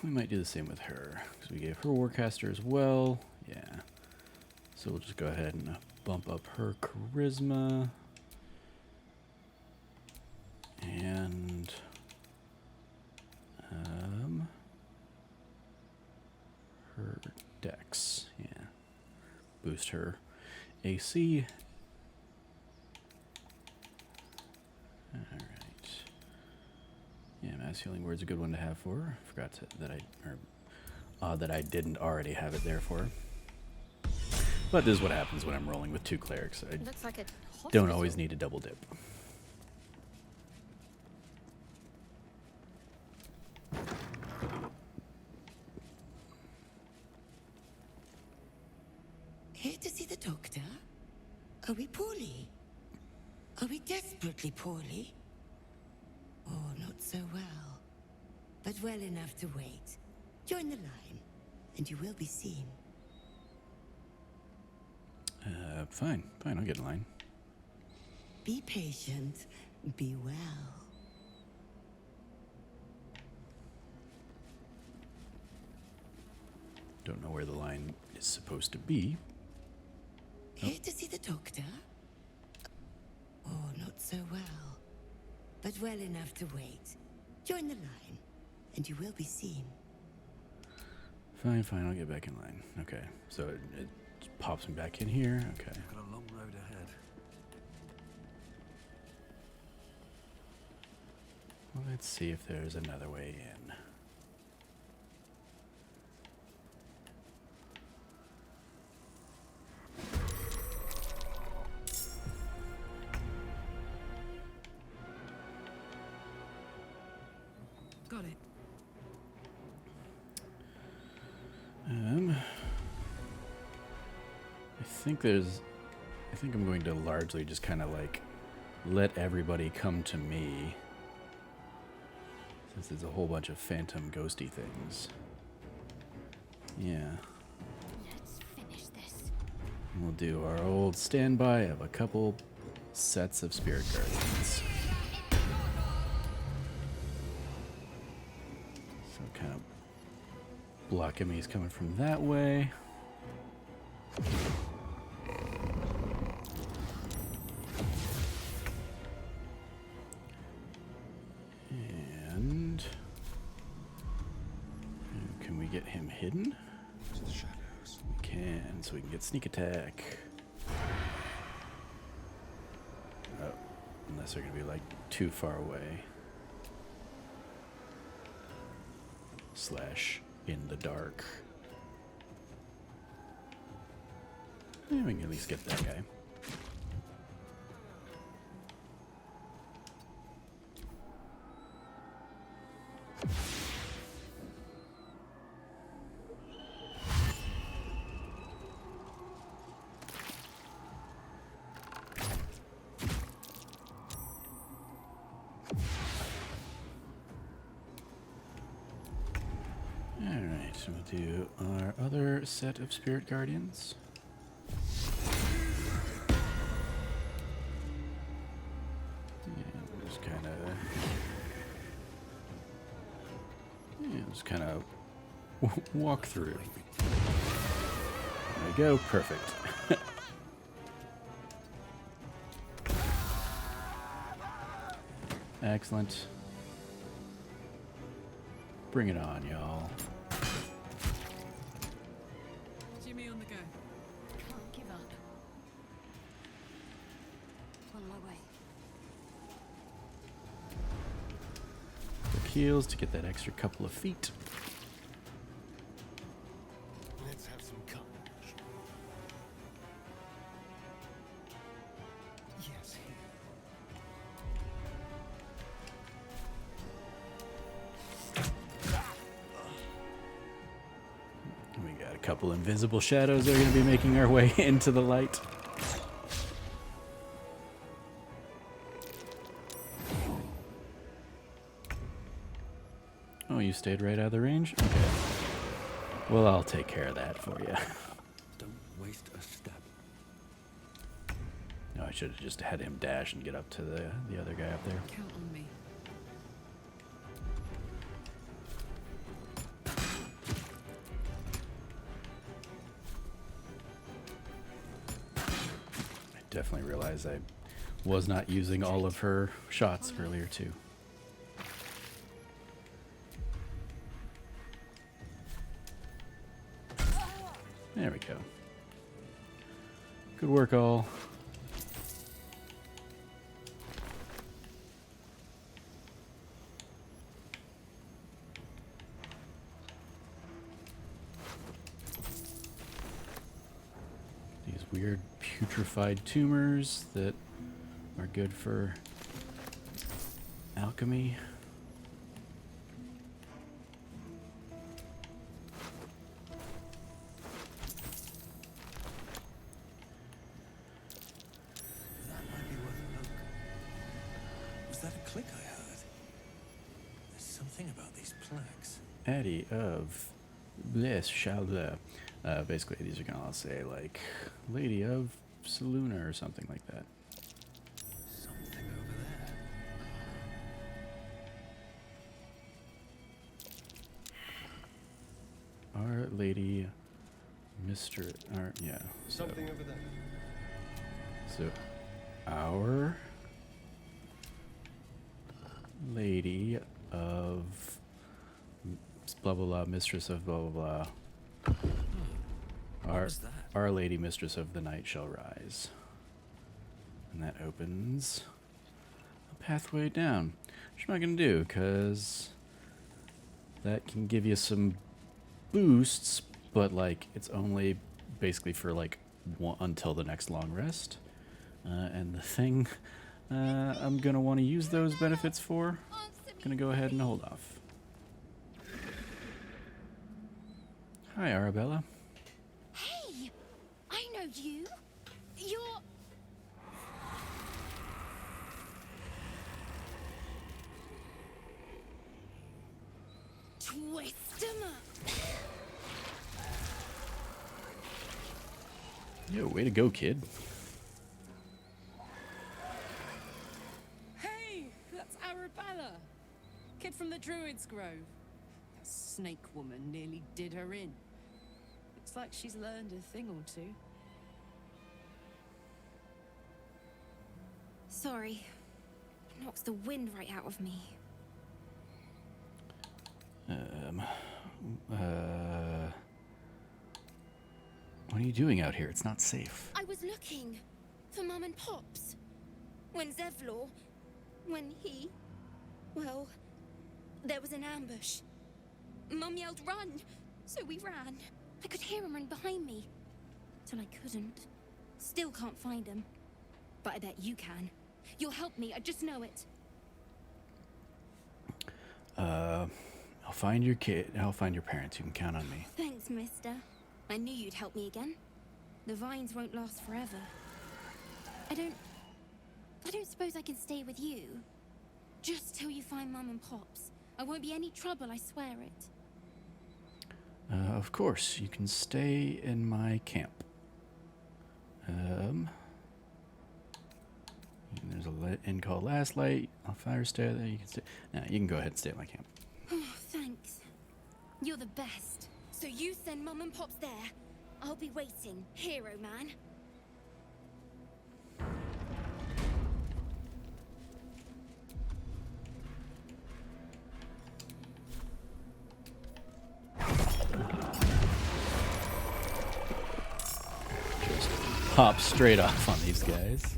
We might do the same with her, because we gave her Warcaster as well. Yeah. So we'll just go ahead and bump up her Charisma. And... her Dex. Yeah. Boost her AC. Alright. Yeah, Mass Healing Word's a good one to have for her. Forgot that I didn't already have it there for her. But this is what happens when I'm rolling with two clerics. I Looks like a don't always need to double dip. Here to see the doctor? Are we poorly? Are we desperately poorly? Oh, not so well. But well enough to wait. Join the line, and you will be seen. Fine, I'll get in line. Be patient, be well. Don't know where the line is supposed to be. Here to see the doctor? Oh, not so well. But well enough to wait. Join the line, and you will be seen. Fine, I'll get back in line. Okay, so it pops me back in here. Okay. Got a long road ahead. Well, let's see if there's another way in. Got it. I think I'm going to largely just kind of like let everybody come to me, since there's a whole bunch of phantom ghosty things. Yeah. Let's finish this. We'll do our old standby of a couple sets of spirit guardians. So kind of block enemies coming from that way. get him hidden? To the shadows. We can, so we can get sneak attack. Oh, unless they're gonna be like too far away. / in the dark. Yeah, we can at least get that guy. Alright, so we'll do our other set of spirit guardians. And just kind of walk through. There we go, perfect. Excellent. Bring it on, y'all. Jimmy on the go. Can't give up. On my way. Quick heals to get that extra couple of feet. Let's have some courage. Yes, here. We got a couple invisible shadows that are going to be making our way into the light. Oh, you stayed right out of the range? Okay. Well, I'll take care of that for you. Don't waste a step. No, I should have just had him dash and get up to the other guy up there. Count on me. I definitely realized I was not using all of her shots earlier, too. There we go. Good work, all. These weird putrefied tumors that are good for alchemy. That might be worth a look. Was that a click I heard? There's something about these plaques. Addie of Bless Chalda. Basically, these are gonna all say like Lady of Saluna or something like that. Something over there. Our Lady Mistress. Yeah. So, Something over there. so our Lady of blah blah blah, Mistress of blah blah blah. Our, was that? Our Lady Mistress of the Night shall rise. And that opens a pathway down. Which I'm not going to do, because that can give you some boosts, but, like, it's only basically for, like, until the next long rest. And the thing I'm going to want to use those benefits for, I'm going to go ahead and hold off. Hi, Arabella. Hey! I know you! You're... Twist 'em up! Yo, way to go, kid. Hey, that's Arabella. Kid from the Druid's Grove. That snake woman nearly did her in. Looks like she's learned a thing or two. Sorry. Knocks the wind right out of me. What are you doing out here? It's not safe. I was looking for Mum and Pops. When Zevlor... when he... well... there was an ambush. Mum yelled, "Run!" So we ran. I could hear him run behind me. Till I couldn't. Still can't find him. But I bet you can. You'll help me, I just know it. I'll find your kid. I'll find your parents. You can count on me. Thanks, mister. I knew you'd help me again. The vines won't last forever. I don't suppose I can stay with you. Just till you find Mum and Pops. I won't be any trouble, I swear it. Of course, you can stay in my camp. There's a inn called Last Light. I'll fire stay there. You can stay. Now you can go ahead and stay at my camp. Oh, thanks. You're the best. So you send Mum and Pops there. I'll be waiting, hero man. Just hop straight off on these guys.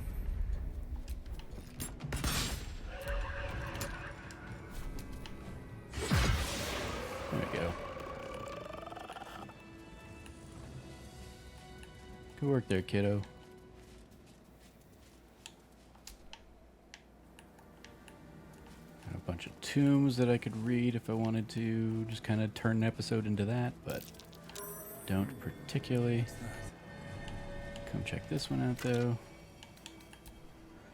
There we go. Good work there, kiddo. Got a bunch of tombs that I could read if I wanted to. Just kind of turn an episode into that, but don't particularly. Come check this one out, though.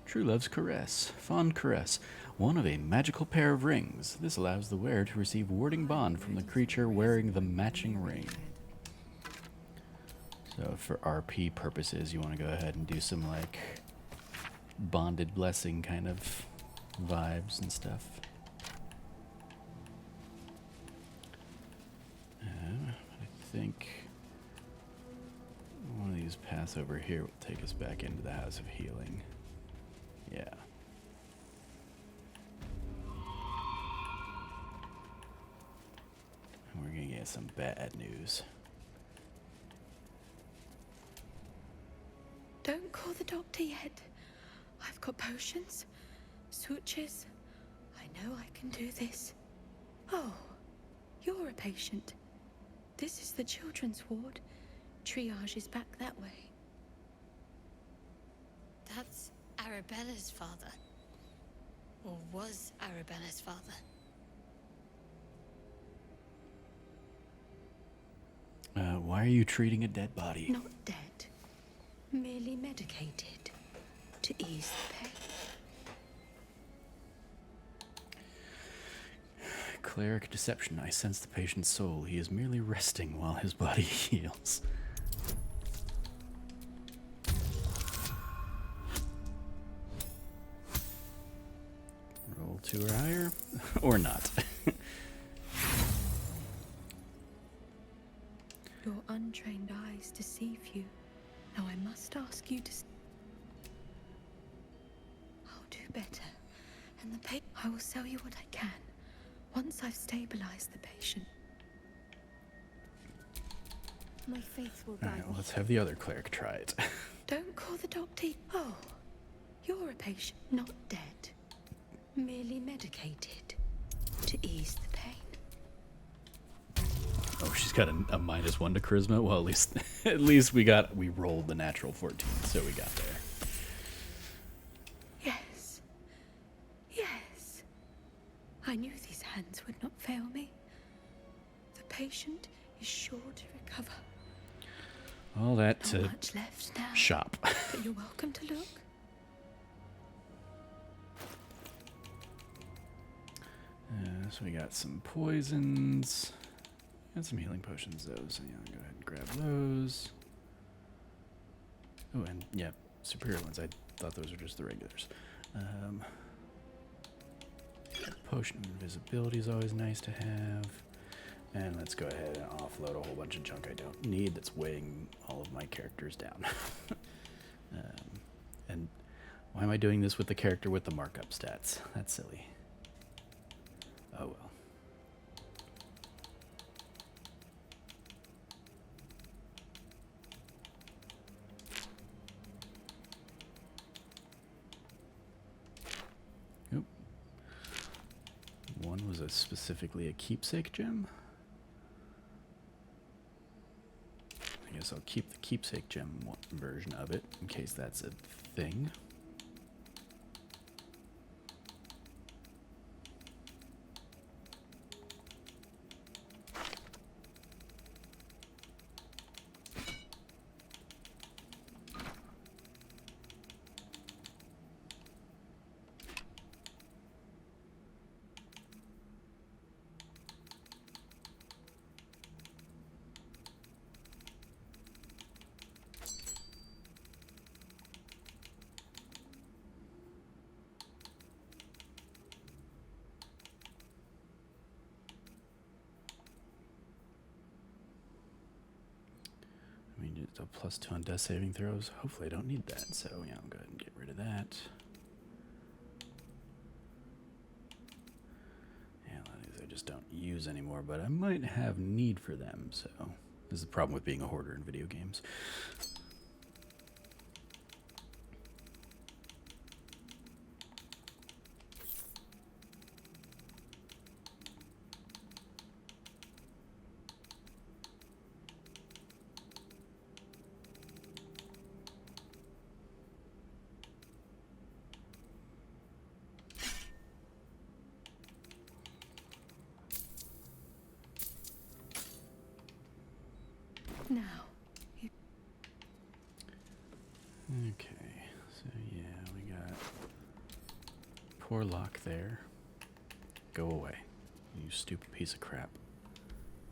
True Love's Caress. Fond Caress. One of a magical pair of rings. This allows the wearer to receive warding bond from the creature wearing the matching ring. So for RP purposes, you want to go ahead and do some, like, bonded blessing kind of vibes and stuff. I think one of these paths over here will take us back into the House of Healing. Yeah. And we're gonna get some bad news. Don't call the doctor yet. I've got potions, sutures. I know I can do this. Oh, you're a patient. This is the children's ward. Triage is back that way. That's Arabella's father. Or was Arabella's father. Why are you treating a dead body? Not dead. Merely medicated. To ease the pain. Cleric deception. I sense the patient's soul. He is merely resting while his body heals. Roll 2 or higher. Or not. Your untrained eyes deceive you. Now I must ask you to... I'll do better. And the I will sell you what I can. Once I've stabilized the patient. My faith will Alright, guide well, me. let's have the other cleric try it. Don't call the doctor. Oh, you're a patient, not dead. Merely medicated. To ease the pain. Oh, she's got a -1 to charisma. Well, at least we rolled the natural 14, so we got there. Yes. Yes. I knew these hands would not fail me. The patient is sure to recover. All that Not to much left now. shop. But you're welcome to look. So we got some poisons. And some healing potions, though, so yeah, go ahead and grab those. Oh, and yeah, superior ones. I thought those were just the regulars. Potion of invisibility is always nice to have. And let's go ahead and offload a whole bunch of junk I don't need that's weighing all of my characters down. And why am I doing this with the character with the markup stats? That's silly. Oh well. was specifically a keepsake gem. I guess I'll keep the keepsake gem version of it in case that's a thing. I mean, it's a +2 on death saving throws. Hopefully I don't need that, so yeah, I'll go ahead and get rid of that. Yeah, a lot of these I just don't use anymore, but I might have need for them, so this is the problem with being a hoarder in video games. Now, Okay, so yeah, we got poor lock there. Go away, you stupid piece of crap.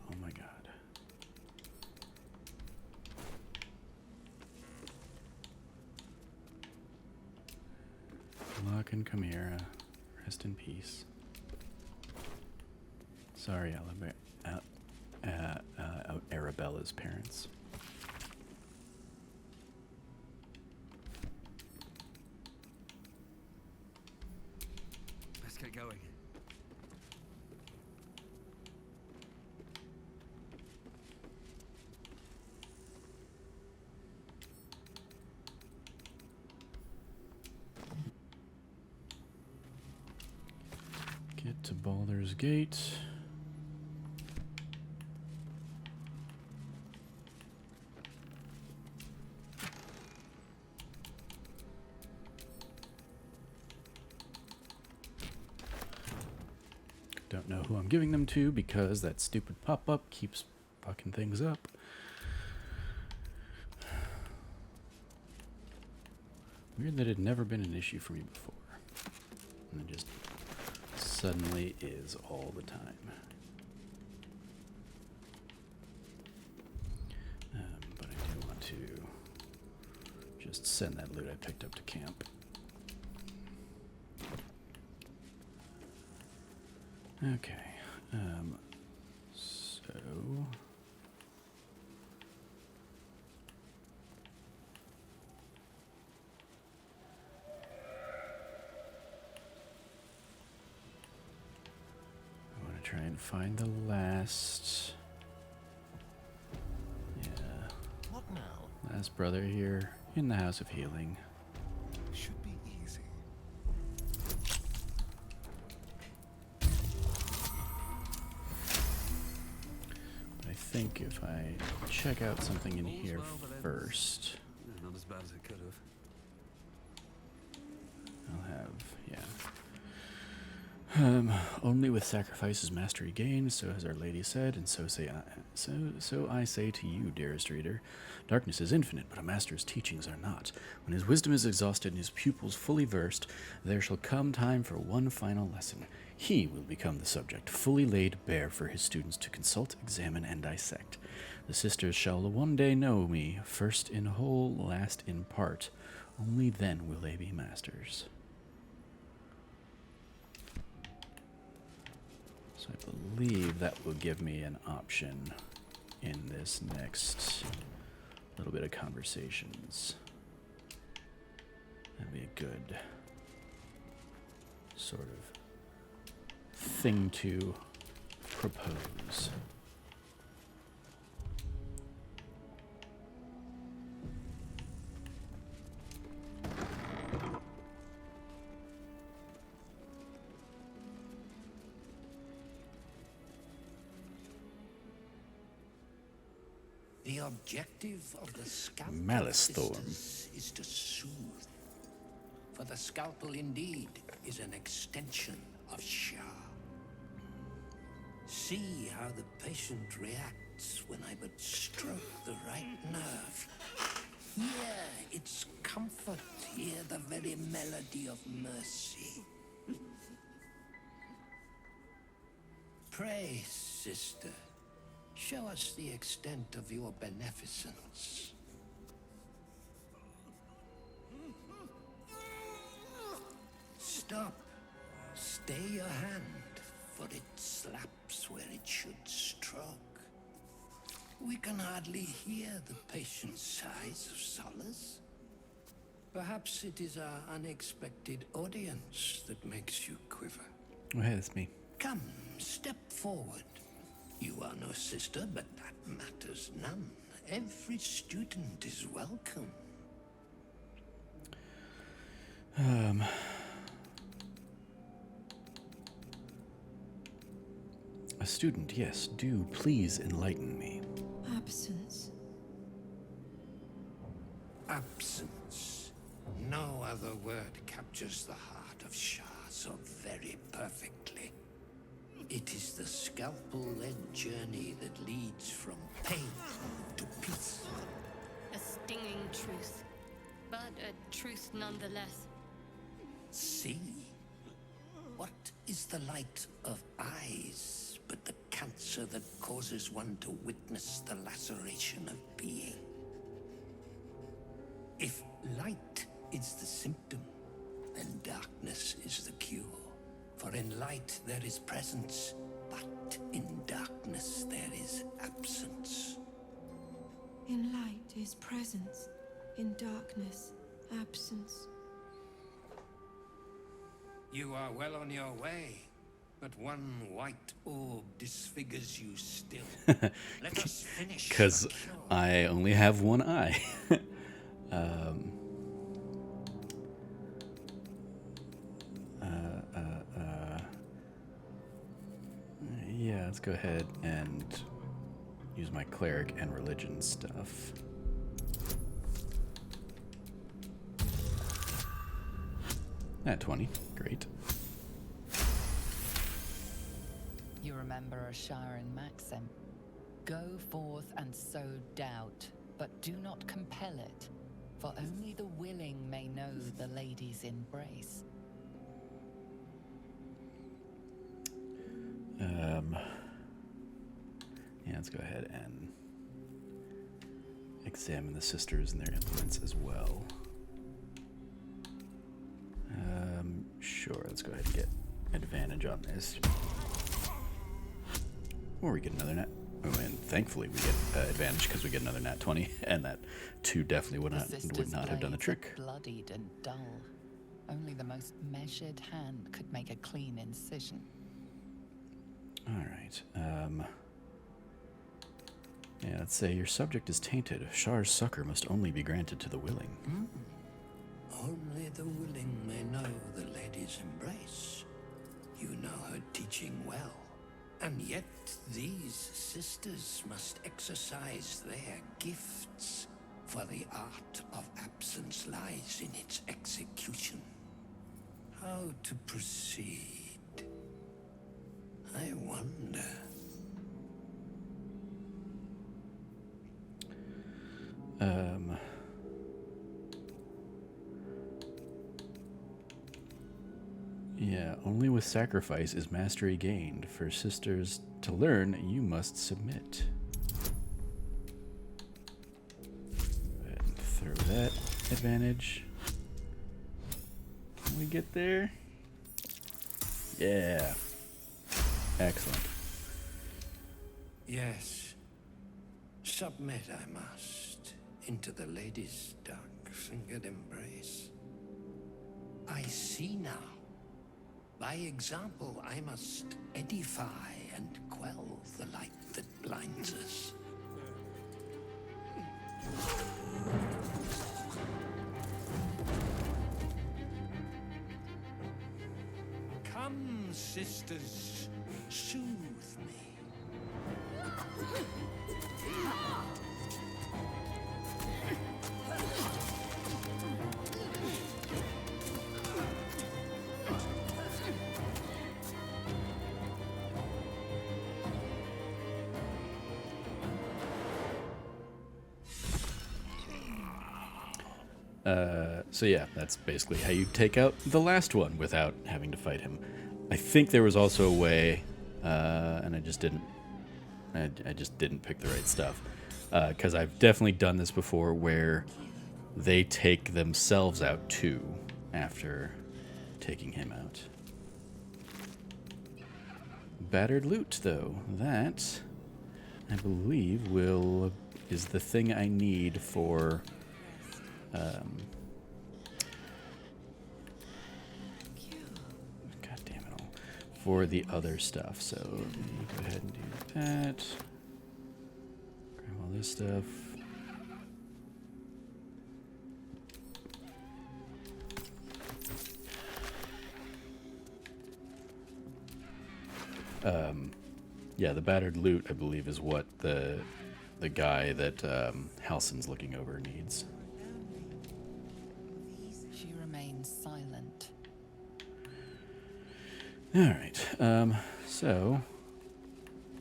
Oh my god. Lock and Chimera, rest in peace. Sorry, Arabella's parents. Let's get going. Get to Baldur's Gate. Don't know who I'm giving them to because that stupid pop-up keeps fucking things up. Weird that it had never been an issue for me before. And it just suddenly is all the time. But I do want to just send that loot I picked up to camp. Okay, so I want to try and find the last, What now? last brother here in the House of Healing. Should be easy. I think if I check out something in All's here well that ends. first, Not as bad as it could have. I'll have, yeah. Only with sacrifice is mastery gained, so has Our Lady said, and so say I. So I say to you, dearest reader, darkness is infinite, but a master's teachings are not. When his wisdom is exhausted and his pupils fully versed, there shall come time for one final lesson. He will become the subject, fully laid bare for his students to consult, examine, and dissect. The sisters shall one day know me, first in whole, last in part. Only then will they be masters. So I believe that will give me an option in this next little bit of conversations. That'd be a good sort of thing to propose. The objective of the scalpel Malice Thorm. is to soothe. For the scalpel indeed is an extension of Shah. See how the patient reacts when I but stroke the right nerve. Hear its comfort, hear the very melody of mercy. Pray, sister, show us the extent of your beneficence. Stop. Stay your hand, for it slaps where it should stroke. We can hardly hear the patient's sighs of solace. Perhaps it is our unexpected audience that makes you quiver. Oh, hey, that's me. Come, step forward. You are no sister, but that matters none. Every student is welcome. A student, yes. Do please enlighten me. Absence. Absence. No other word captures the heart of Shah so very perfectly. It is the scalpel-led journey that leads from pain to peace. A stinging truth, but a truth nonetheless. See? What is the light of eyes but the cancer that causes one to witness the laceration of being? If light is the symptom, then darkness is the cure. For in light there is presence, but in darkness there is absence. In light is presence, in darkness, absence. You are well on your way, but one white orb disfigures you still. Let us finish. Because the cure. I only have one eye. Yeah, let's go ahead and use my cleric and religion stuff. At 20, great. You remember a Shiren maxim. Go forth and sow doubt, but do not compel it, for only the willing may know the lady's embrace. Yeah, let's go ahead and examine the sisters and their implements as well. Sure, let's go ahead and get advantage on this. Or we get another nat. Oh, and thankfully we get advantage because we get another nat 20, and that 2 definitely would not have done the trick. Bloodied and dull. Only the most measured hand could make a clean incision. All right. Yeah, let's say your subject is tainted. Shar's succor must only be granted to the willing. Only the willing may know the lady's embrace. You know her teaching well. And yet these sisters must exercise their gifts, for the art of absence lies in its execution. How to proceed? I wonder. Yeah, only with sacrifice is mastery gained. For sisters to learn, you must submit. Go ahead and throw that advantage. Can we get there? Yeah. Excellent. Yes. Submit I must into the lady's dark-fingered embrace. I see now. By example, I must edify and quell the light that blinds us. Come, sisters, soothe me. So yeah, that's basically how you take out the last one without having to fight him. I think there was also a way, and I just didn't pick the right stuff, because I've definitely done this before where they take themselves out too after taking him out. Battered loot, though, that I believe is the thing I need for God damn it all, for the other stuff. So let me go ahead and do that. Grab all this stuff. Yeah, the battered loot, I believe, is what the guy that Halsin's looking over needs. She remains silent. All right. So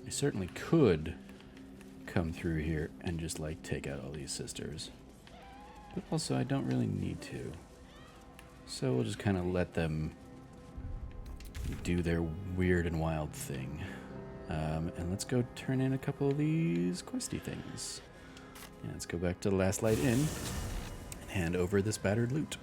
I certainly could come through here and just like take out all these sisters, but also I don't really need to. So we'll just kind of let them do their weird and wild thing. And let's go turn in a couple of these questy things. And let's go back to the Last Light Inn and hand over this battered loot.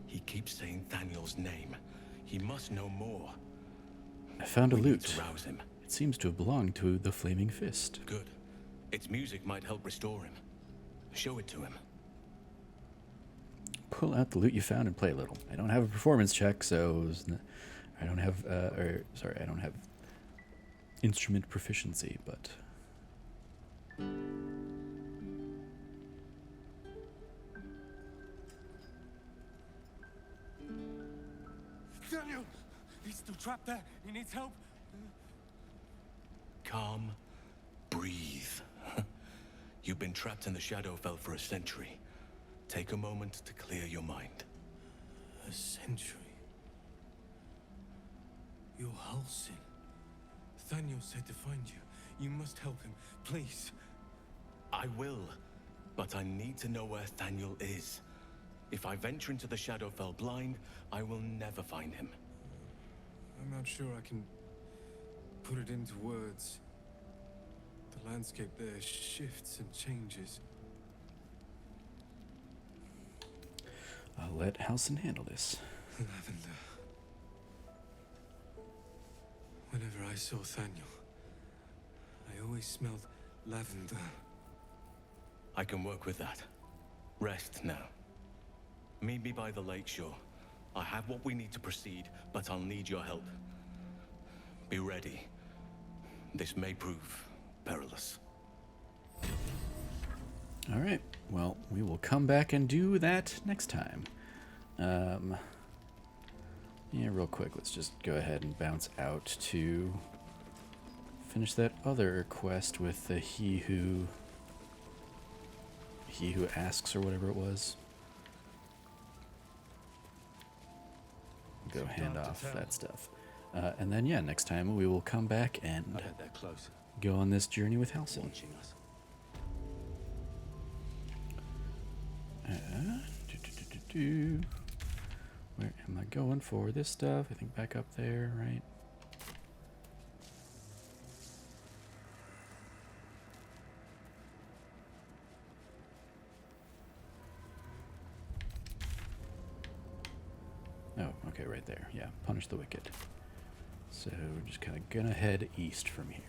He keeps saying Thaniel's name. He must know more. I found a We need loot. to rouse him. It seems to have belonged to the Flaming Fist. Good. Its music might help restore him. Show it to him. Pull out the loot you found and play a little. I don't have a performance check, so I don't have I don't have instrument proficiency, but Daniel! He's still trapped there. He needs help. Calm. Breathe. You've been trapped in the Shadowfell for a century. Take a moment to clear your mind. A century. You're Halsin. Thaniel said to find you. You must help him, please. I will, but I need to know where Thaniel is. If I venture into the Shadowfell blind, I will never find him. I'm not sure I can put it into words. The landscape there shifts and changes. I'll let Halsin handle this. Lavender. Whenever I saw Thaniel, I always smelled lavender. I can work with that. Rest now. Meet me by the lakeshore. I have what we need to proceed, but I'll need your help. Be ready. This may prove perilous. All right. Well, we will come back and do that next time. Yeah, real quick, let's just go ahead and bounce out to finish that other quest with the he who asks, or whatever it was. Go hand off that stuff. And then, yeah, next time we will come back and I bet they're close. go on this journey with Halsin. Watching us. Where am I going for this stuff? I think back up there, right? Oh, okay, right there. Yeah, punish the wicked. So we're just kind of gonna head east from here.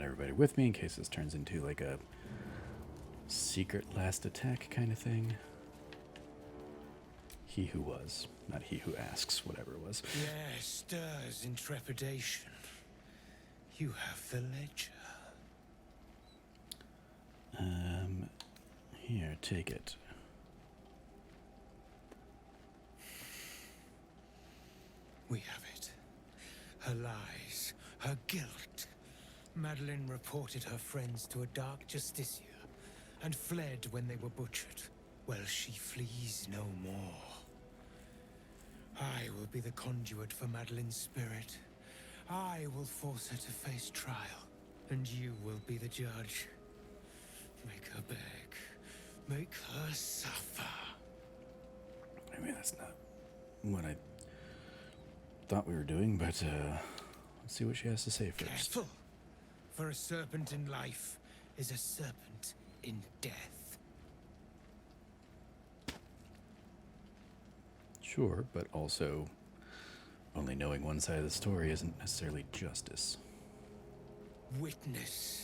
everybody with me in case this turns into like a secret last attack kind of thing. He who was, not he who asks, whatever it was. There stirs in trepidation. You have the ledger. Here, take it. We have it. Her lies, her guilt. Madeline reported her friends to a dark justiciar and fled when they were butchered. Well, she flees no more. I will be the conduit for Madeline's spirit. I will force her to face trial, and you will be the judge. Make her beg. Make her suffer. I mean, that's not what I thought we were doing, but let's see what she has to say first. Careful, for a serpent in life is a serpent in death. Sure, but also only knowing one side of the story isn't necessarily justice. Witness.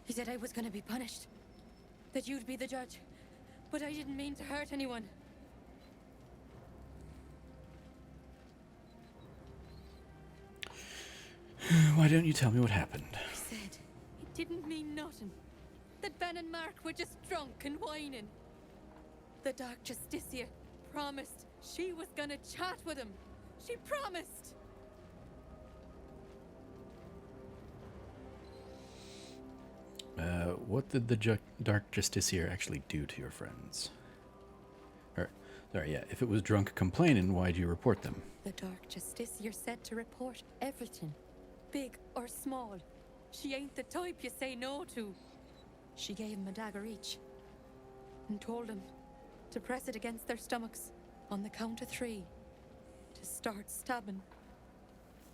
He said I was gonna be punished. That you'd be the judge. But I didn't mean to hurt anyone. Why don't you tell me what happened? I said it didn't mean nothing. That Ben and Mark were just drunk and whining. The Dark Justiciar promised she was gonna chat with him. She promised. What did the Dark Justiciar actually do to your friends? Sorry, yeah, if it was drunk complaining, why'd you report them? The Dark Justiciar said to report everything, big or small. She ain't the type you say no to. She gave them a dagger each and told them to press it against their stomachs on the count of 3, to start stabbing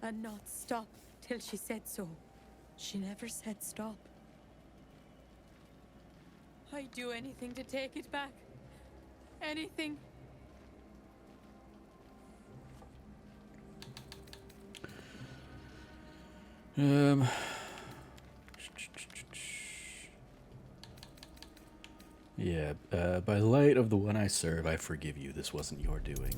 and not stop till she said so. She never said stop. I'd do anything to take it back. Anything. Yeah, by the light of the one I serve, I forgive you. This wasn't your doing.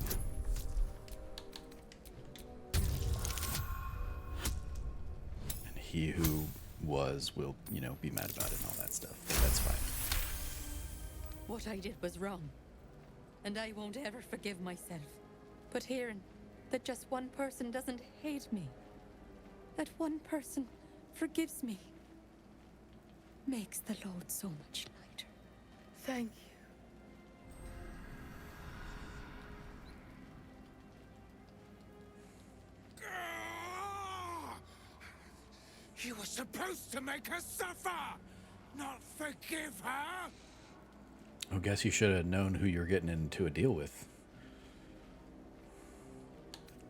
And he who was will, be mad about it and all that stuff. But that's fine. What I did was wrong, and I won't ever forgive myself. But hearing that just one person doesn't hate me, that one person forgives me, makes the load so much lighter. Thank you. You were supposed to make her suffer, not forgive her. I guess you should have known who you were getting into a deal with.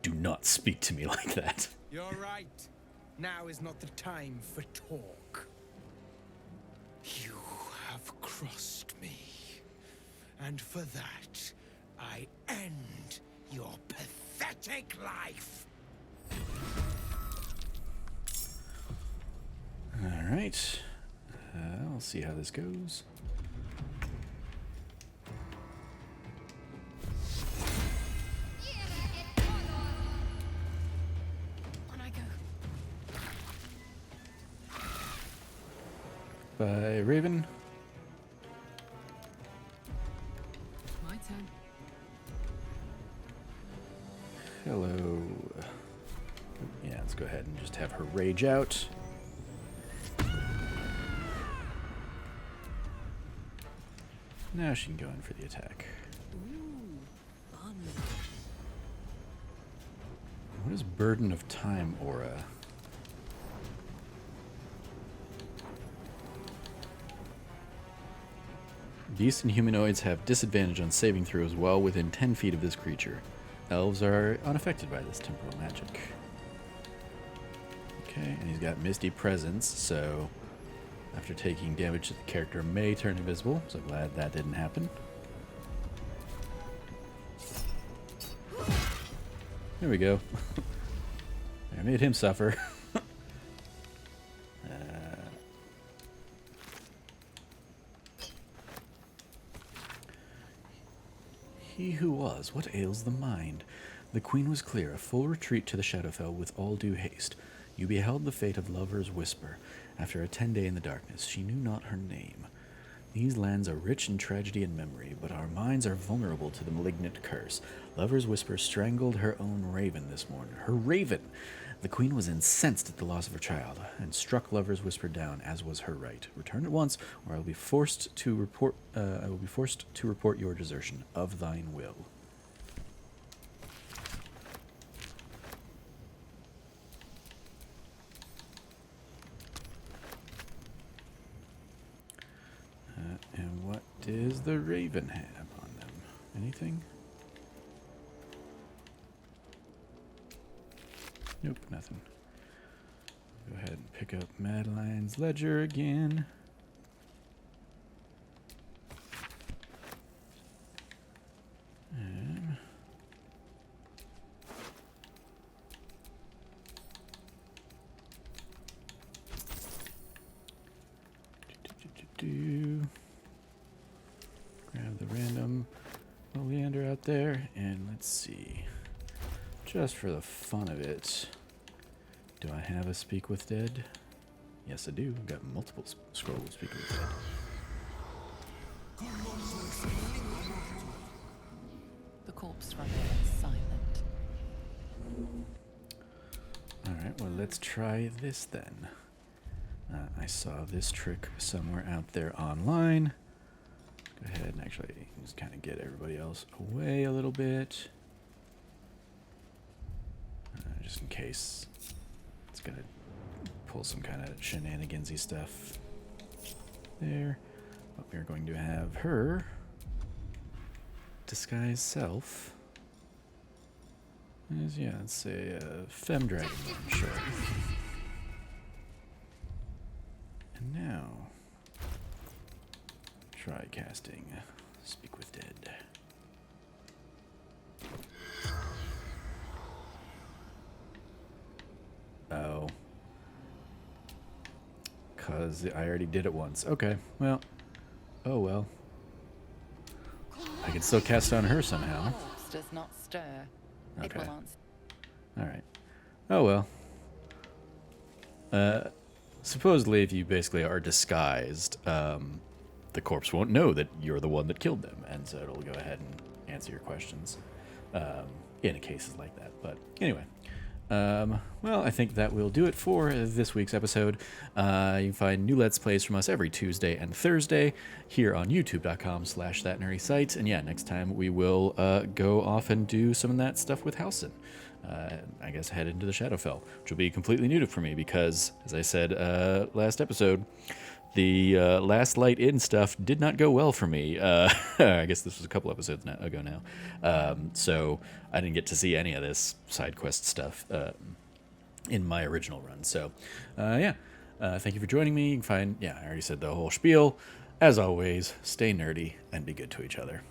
Do not speak to me like that. You're right. Now is not the time for talk. You have crossed me. And for that, I end your pathetic life. All right. I'll see how this goes. On I go. By Raven. My turn. Hello. Yeah, let's go ahead and just have her rage out. Now she can go in for the attack. Ooh, fun. What is Burden of Time aura? Beasts and humanoids have disadvantage on saving throws while within 10 feet of this creature. elves are unaffected by this temporal magic. Okay, and he's got Misty Presence, so after taking damage, the character may turn invisible, so glad that didn't happen. There we go. I made him suffer. He who was, what ails the mind? The queen was clear, a full retreat to the Shadowfell with all due haste. You beheld the fate of Lover's Whisper. After a 10-day in the darkness, she knew not her name. These lands are rich in tragedy and memory, but our minds are vulnerable to the malignant curse. Lover's Whisper strangled her own raven this morning. Her raven! The queen was incensed at the loss of her child, and struck Lover's Whisper down, as was her right. Return at once, or I will be forced to report. Your desertion of thine will. And what does the raven have on them? Anything? Nope, nothing. Go ahead and pick up Madeline's ledger again. And grab the random oleander out there, and let's see. Just for the fun of it, do I have a Speak with Dead? Yes, I do. I've got multiple scrolls of Speak with Dead. The corpse remains silent. Alright, well, let's try this then. I saw this trick somewhere out there online. Go ahead and actually just kind of get everybody else away a little bit. Just in case it's gonna pull some kind of shenanigansy stuff there. But we're going to have her disguise self as, yeah, let's say a femme dragon, sure. And now try casting Speak with Dead. Oh. Because I already did it once. Okay, well. Oh well. I can still cast on her somehow. The corpse does not stir. It Okay. will answer. Alright. Oh well. Supposedly, if you basically are disguised, the corpse won't know that you're the one that killed them, and so it'll go ahead and answer your questions in cases like that. But anyway. Well, I think that will do it for this week's episode. You can find new Let's Plays from us every Tuesday and Thursday here on youtube.com/thatnerdysite. And yeah, next time we will go off and do some of that stuff with Halsin. I guess head into the Shadowfell, which will be completely new for me because, as I said last episode, the last light in stuff did not go well for me. I guess this was a couple episodes ago now. So I didn't get to see any of this side quest stuff in my original run. So yeah, thank you for joining me. You can find, yeah, I already said the whole spiel. As always, stay nerdy and be good to each other.